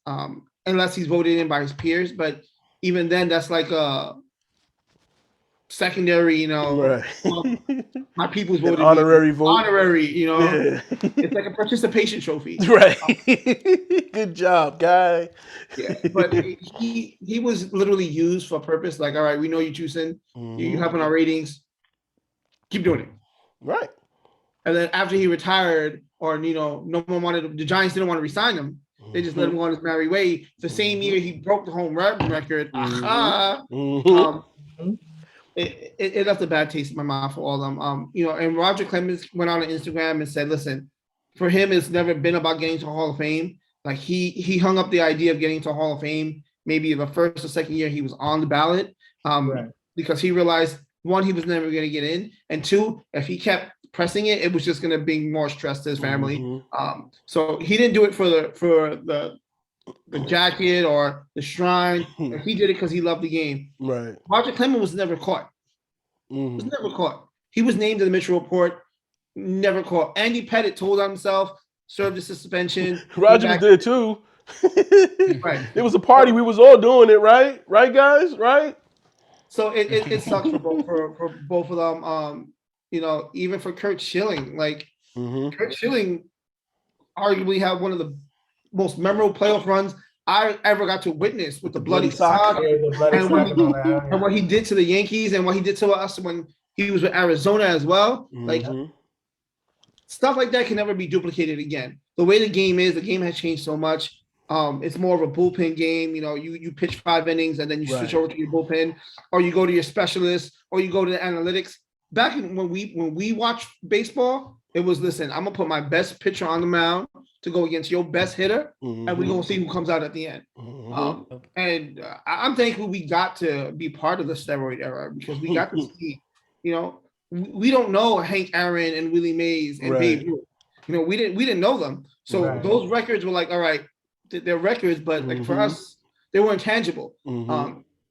Speaker 5: unless he's voted in by his peers. But even then, that's like a secondary, well, my people's voted.
Speaker 2: Honorary vote.
Speaker 5: Honorary, it's like a participation trophy.
Speaker 2: Right. Good job, guy.
Speaker 5: Yeah, but he was literally used for a purpose. Like, all right, we know you're choosing. You're helping our ratings. Keep doing it.
Speaker 2: Right.
Speaker 5: And then after he retired, or no one wanted, the Giants didn't want to resign him. They just let him go on his merry way. The same year he broke the home run record. It left a bad taste in my mouth for all of them. And Roger Clemens went on Instagram and said, listen, for him, it's never been about getting to Hall of Fame. Like, he hung up the idea of getting to Hall of Fame maybe the first or second year he was on the ballot, because he realized, one, he was never going to get in, and two, if he kept pressing it, it was just going to bring more stress to his family. So he didn't do it for the jacket or the shrine. He did it because he loved the game.
Speaker 2: Right.
Speaker 5: Roger Clemens was never caught. Was never caught. He was named in the Mitchell Report. Never caught. Andy Pettit told on himself, served a suspension.
Speaker 2: Roger was there too.
Speaker 5: Right.
Speaker 2: It was a party. We was all doing it, right? Right, guys? Right?
Speaker 5: So it sucks for both of them. Even for Kurt Schilling. Like, Kurt Schilling arguably had one of the most memorable playoff runs I ever got to witness with the bloody sock, and what he did to the Yankees and what he did to us when he was with Arizona as well. Like, stuff like that can never be duplicated again. The way the game has changed so much. It's more of a bullpen game. You pitch 5 innings and then you switch over to your bullpen, or you go to your specialist, or you go to the analytics. Back when we watched baseball, it was, listen, I'm gonna put my best pitcher on the mound to go against your best hitter, and we're gonna see who comes out at the end. I'm thankful we got to be part of the steroid era, because we got to see, we don't know Hank Aaron and Willie Mays and Babe Ruth. We didn't know them. So those records were like, all right, they're records, but like for us, they weren't tangible.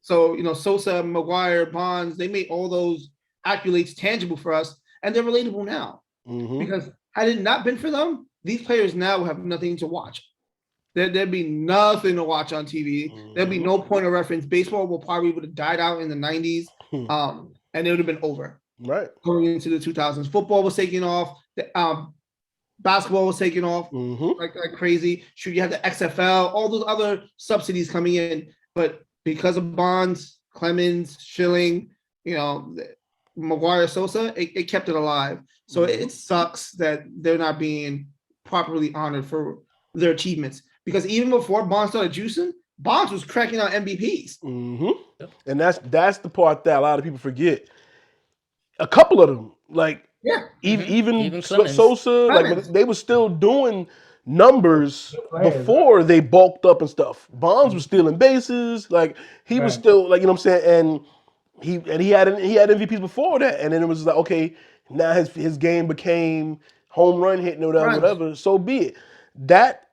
Speaker 5: So Sosa, McGuire, Bonds, they made all those accolades tangible for us, and they're relatable now. Because had it not been for them, these players now have nothing to watch. There'd be nothing to watch on TV. There'd be no point of reference. Baseball would have died out in the 90s, and it would have been over.
Speaker 2: Right.
Speaker 5: Going into the 2000s, football was taking off. Basketball was taking off like crazy. Should you have the XFL, all those other subsidies coming in, but because of Bonds, Clemens, Schilling, McGuire, Sosa, it kept it alive. So it sucks that they're not being properly honored for their achievements. Because even before Bonds started juicing, Bonds was cracking out MVPs.
Speaker 2: And that's the part that a lot of people forget. A couple of them, like
Speaker 5: Yeah.
Speaker 6: Even Clemens.
Speaker 2: Sosa, like
Speaker 5: Clemens.
Speaker 2: they were still doing numbers
Speaker 4: Good players,
Speaker 2: before they bulked up and stuff. Bonds was stealing bases, like he was
Speaker 4: Right.
Speaker 2: still like, you know what I'm saying, and he had MVPs before that, and then it was like, okay, now his game became home run hitting or whatever,
Speaker 5: Runs.
Speaker 2: whatever. So be it. That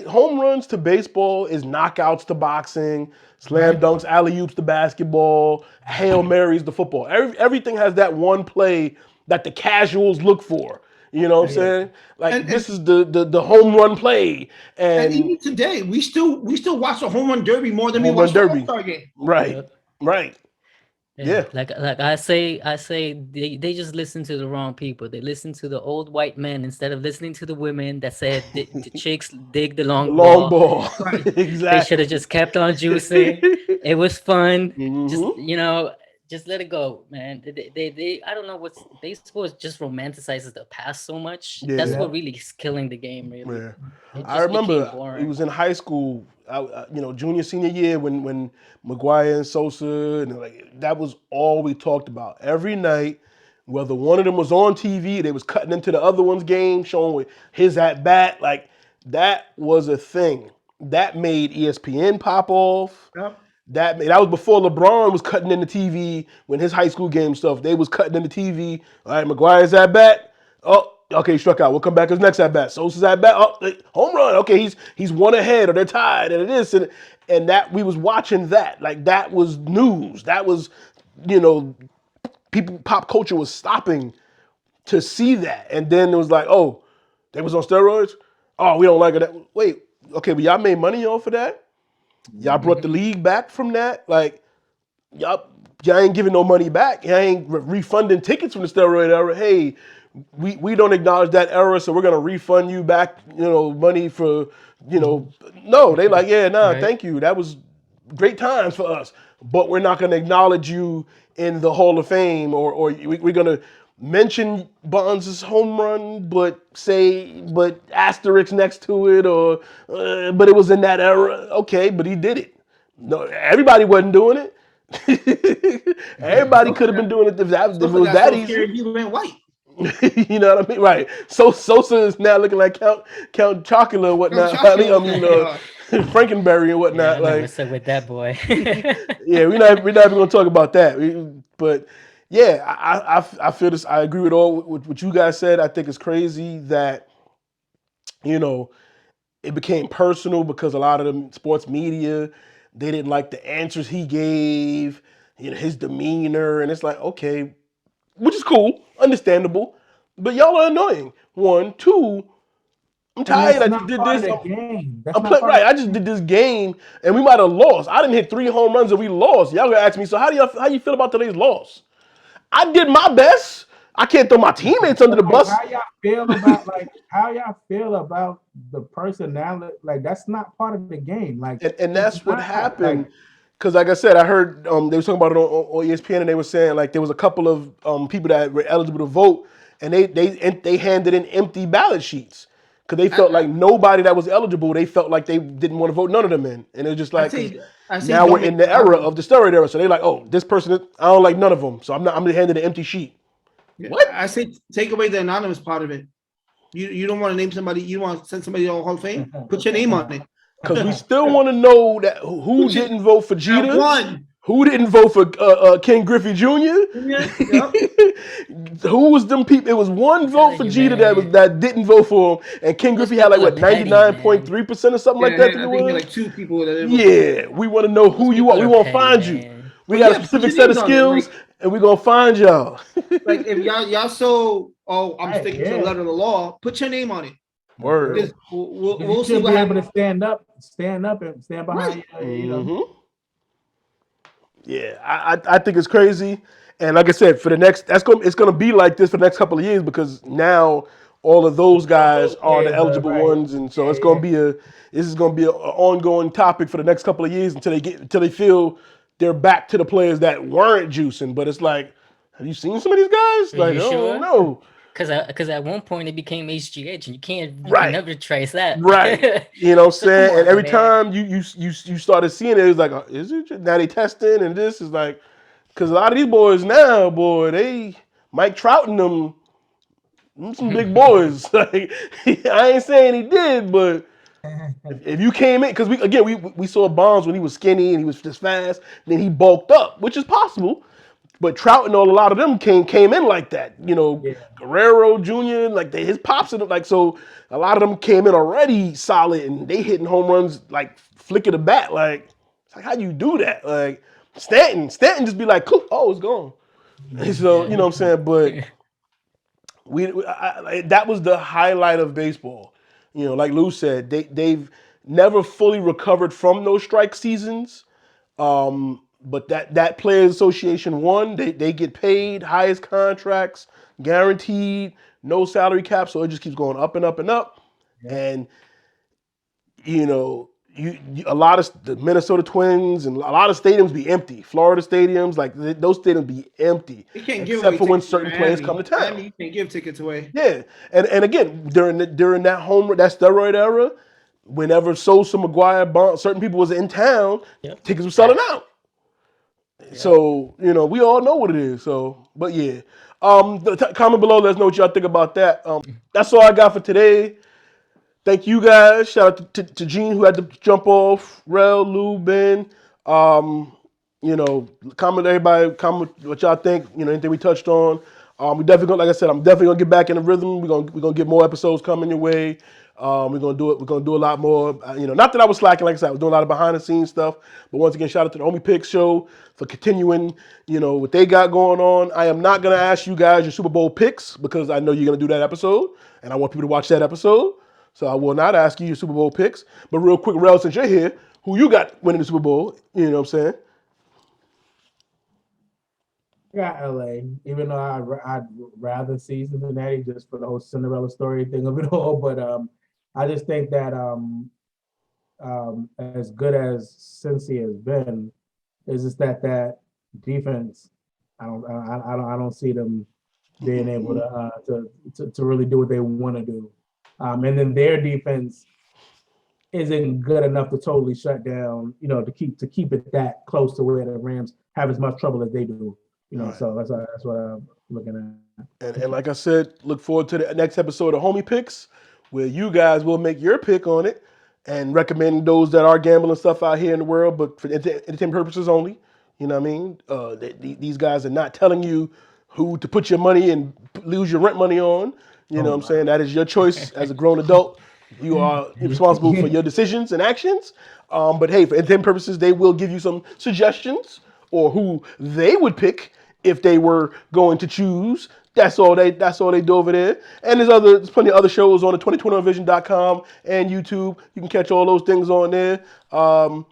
Speaker 2: home runs to baseball is knockouts to boxing, slam
Speaker 4: Right.
Speaker 2: dunks, alley oops to basketball, hail marys to football. Everything has that one play that the casuals look for. You know what I'm saying? Like
Speaker 5: And-
Speaker 2: this is the home run play,
Speaker 5: And
Speaker 2: and
Speaker 5: even today, we still watch the home run derby more than we
Speaker 2: Home run
Speaker 5: watch the
Speaker 2: derby.
Speaker 5: All-Star game.
Speaker 2: right,
Speaker 6: Yep.
Speaker 2: right. Yeah.
Speaker 6: Like I say they just listen to the wrong people. They listen to the old white men instead of listening to the women that said the chicks dig the long
Speaker 2: Long
Speaker 6: ball.
Speaker 2: ball.
Speaker 5: Right.
Speaker 6: They
Speaker 2: Exactly.
Speaker 6: should have just kept on juicing. It was fun. Just
Speaker 2: Mhm.
Speaker 6: just let it go, man. They I don't know what's baseball just romanticizes the past so much. That's
Speaker 2: Yeah.
Speaker 6: what really is killing the game, really.
Speaker 2: Yeah.
Speaker 6: It
Speaker 2: I
Speaker 6: just
Speaker 2: remember
Speaker 6: became
Speaker 2: it
Speaker 6: boring.
Speaker 2: was in high school, junior senior year when McGuire and Sosa and like that was all we talked about every night. Whether one of them was on TV, they was cutting into the other one's game, showing his at bat. Like that was a thing. That made ESPN pop off.
Speaker 5: Yep.
Speaker 2: That was before LeBron was cutting in the TV when his high school game stuff. They was cutting in the TV. All right, McGuire's at bat. Oh, okay, he struck out. We'll come back his next at bat. Sosa's at bat. Oh, home run. Okay, he's one ahead or they're tied and it is and that we was watching that. Like that was news. That was, people pop culture was stopping to see that. And then it was like, oh, they was on steroids. Oh, we don't like it. Wait, okay, but y'all made money off of that. Y'all brought the league back from that. Like y'all ain't giving no money back. Y'all ain't refunding tickets from the steroid era. Hey, we don't acknowledge that era, so we're gonna refund you back. Money for No, they like
Speaker 6: Right.
Speaker 2: thank you. That was great times for us, but we're not gonna acknowledge you in the Hall of Fame or we're gonna mention Bonds' home run, but asterisk next to it, or but it was in that era. Okay, but he did it. No, everybody wasn't doing it. Everybody could have been doing it if it
Speaker 5: Sosa
Speaker 2: was
Speaker 5: got
Speaker 2: that
Speaker 5: so
Speaker 2: easy.
Speaker 5: scared he went white.
Speaker 2: You know what I mean? Right. So Sosa is now looking like Count Chocula or whatnot.
Speaker 5: Chocula.
Speaker 2: Frankenberry and
Speaker 6: Yeah,
Speaker 2: whatnot.
Speaker 6: I know
Speaker 2: Like,
Speaker 6: what's up with that boy.
Speaker 2: yeah, we're not even gonna talk about that. But yeah, I feel this. I agree with all what you guys said. I think it's crazy that it became personal because a lot of the sports media they didn't like the answers he gave, his demeanor, and it's like okay, which is cool, understandable, but y'all are annoying. One, two. I'm
Speaker 4: And
Speaker 2: tired.
Speaker 4: that's
Speaker 2: I
Speaker 4: not
Speaker 2: just did
Speaker 4: part of
Speaker 2: this.
Speaker 4: the game. That's
Speaker 2: I'm
Speaker 4: not
Speaker 2: playing
Speaker 4: part
Speaker 2: right.
Speaker 4: of
Speaker 2: I just did this game, and we might have lost. I didn't hit 3 home runs, and we lost. Y'all gonna ask me, so how you feel about today's loss? I did my best. I can't throw my teammates under the
Speaker 4: Like,
Speaker 2: bus.
Speaker 4: how y'all feel about the personality? Like that's not part of the game. Like
Speaker 2: And
Speaker 4: it's
Speaker 2: that's what
Speaker 4: not
Speaker 2: happened.
Speaker 4: like
Speaker 2: Because, like I said, I heard they were talking about it on ESPN, and they were saying like there was a couple of people that were eligible to vote, and they handed in empty ballot sheets because they felt like nobody that was eligible. They felt like they didn't want to vote none of them in, and it was just
Speaker 5: I
Speaker 2: like 'cause
Speaker 5: say
Speaker 2: now
Speaker 5: don't
Speaker 2: we're
Speaker 5: make
Speaker 2: in the
Speaker 5: it
Speaker 2: era
Speaker 5: happen.
Speaker 2: of the steroid era. So they're like, oh, this person, I don't like none of them, so I'm gonna hand it an empty sheet. What?
Speaker 5: I say take away the anonymous part of it. You don't want to name somebody. You want to send somebody to the Hall of Fame. Put your name on it.
Speaker 2: Because we still want to know that who
Speaker 5: Which is-
Speaker 2: didn't vote for
Speaker 5: That
Speaker 2: Jeter,
Speaker 5: one.
Speaker 2: who didn't vote for Ken Griffey Jr.
Speaker 5: Yep.
Speaker 2: Who was them people? It was one vote
Speaker 6: telling
Speaker 2: for
Speaker 6: you,
Speaker 2: Jeter
Speaker 6: man.
Speaker 2: that didn't vote for him, and Ken
Speaker 6: Those
Speaker 2: Griffey had like
Speaker 6: people
Speaker 2: what
Speaker 6: are petty,
Speaker 2: 99.3% or something like that. I think
Speaker 5: I
Speaker 2: it
Speaker 5: think
Speaker 2: was.
Speaker 5: like 2 people that didn't vote.
Speaker 2: Yeah, we want to know
Speaker 6: Those
Speaker 2: who you
Speaker 6: people
Speaker 2: are. We
Speaker 6: are
Speaker 2: want to
Speaker 6: petty,
Speaker 2: find you.
Speaker 6: man.
Speaker 2: We
Speaker 5: Well,
Speaker 2: got a
Speaker 5: yeah, put
Speaker 2: specific
Speaker 5: your
Speaker 2: set of
Speaker 5: names on it,
Speaker 2: skills,
Speaker 5: like-
Speaker 2: and we're gonna find y'all.
Speaker 5: Like if y'all so I'm
Speaker 4: Hey,
Speaker 5: sticking to
Speaker 4: yeah.
Speaker 5: the letter of the law. Put your name on it.
Speaker 2: Word.
Speaker 5: Because we'll
Speaker 4: you
Speaker 5: see
Speaker 4: should
Speaker 5: what
Speaker 4: be able to
Speaker 5: happens.
Speaker 4: stand up and stand behind you.
Speaker 2: Yeah, I think it's crazy, and like I said, for the next it's gonna be like this for the next couple of years because now all of those guys are the eligible
Speaker 4: Right.
Speaker 2: ones, and so it's gonna be this is gonna be an ongoing topic for the next couple of years until they feel they're back to the players that weren't juicing. But it's like, have you seen some of these guys?
Speaker 6: Are
Speaker 2: Like,
Speaker 6: you
Speaker 2: I
Speaker 6: sure?
Speaker 2: don't know.
Speaker 6: Because at one point it became HGH, and you
Speaker 2: Right.
Speaker 6: can never trace that.
Speaker 2: Right. You know what I'm
Speaker 6: So come
Speaker 2: saying? And
Speaker 6: on,
Speaker 2: every
Speaker 6: man.
Speaker 2: time you started seeing it was like, is it now they testing and this is like, because a lot of these boys now, boy, they Mike Trout and them some big boys. Like, I ain't saying he did, but if you came in, because we saw Bonds when he was skinny and he was just fast, then he bulked up, which is possible. But Trout and a lot of them came in like that.
Speaker 4: Yeah.
Speaker 2: Guerrero Jr., like his pops and like so. A lot of them came in already solid and they hitting home runs like flick of the bat. Like it's like how you do that? Like Stanton just be like, oh, it's gone. So you know what I'm saying, but. That was the highlight of baseball. Like Lou said, they've never fully recovered from those strike seasons. But that Players Association won. They get paid, highest contracts, guaranteed, no salary cap, so it just keeps going up and up and up.
Speaker 4: Yeah.
Speaker 2: And a lot of the Minnesota Twins and a lot of stadiums be empty. Florida stadiums, like those stadiums be empty.
Speaker 5: You can't give
Speaker 2: Except
Speaker 5: away
Speaker 2: for when
Speaker 5: tickets
Speaker 2: certain
Speaker 5: to
Speaker 2: players
Speaker 5: Miami.
Speaker 2: come to town.
Speaker 5: Miami, you can't give tickets away.
Speaker 2: Yeah, and again during that that steroid era, whenever Sosa, McGuire, Bond, certain people was in town, tickets were selling out. So we all know what it is. So, but yeah, comment below. Let us know what y'all think about that. That's all I got for today. Thank you guys. Shout out to Gene who had to jump off. Rel, Lou, Ben. Comment everybody. Comment what y'all think. Anything we touched on. We definitely gonna, like I said, I'm definitely gonna get back in the rhythm. We're gonna get more episodes coming your way. We're gonna do it. We're gonna do a lot more. Not that I was slacking. Like I said, I was doing a lot of behind the scenes stuff. But once again, shout out to the Homie Picks show for continuing. What they got going on. I am not gonna ask you guys your Super Bowl picks because I know you're gonna do that episode, and I want people to watch that episode. So I will not ask you your Super Bowl picks. But real quick, Rel, since you're here, who you got winning the Super Bowl? You know what I'm saying?
Speaker 4: I got LA, even though I'd rather see Cincinnati just for the whole Cinderella story thing of it all. But I just think that as good as Cincy has been, is just that defense. I don't see them being able to really do what they want to do. And then their defense isn't good enough to totally shut down, to keep it that close to where the Rams have as much trouble as they do.
Speaker 2: Right.
Speaker 4: So that's what I'm looking at.
Speaker 2: And like I said, look forward to the next episode of Homie Picks, where you guys will make your pick on it and recommend those that are gambling stuff out here in the world, but for entertainment purposes only. You know what I mean? These guys are not telling you who to put your money and lose your rent money on. You know what I'm saying? That is your choice as a grown adult. You are responsible for your decisions and actions. But hey, for entertainment purposes, they will give you some suggestions or who they would pick if they were going to choose. That's all they do over there. And there's plenty of other shows on the 2021vision.com and YouTube. You can catch all those things on there. And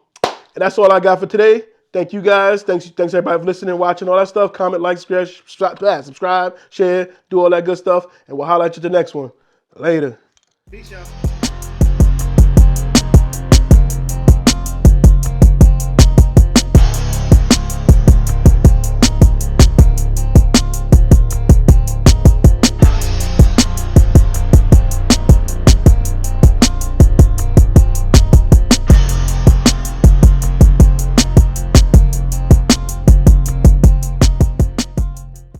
Speaker 2: that's all I got for today. Thank you guys. Thanks everybody for listening, watching, all that stuff. Comment, like, subscribe, share, do all that good stuff. And we'll holler at you the next one. Later.
Speaker 5: Peace, y'all.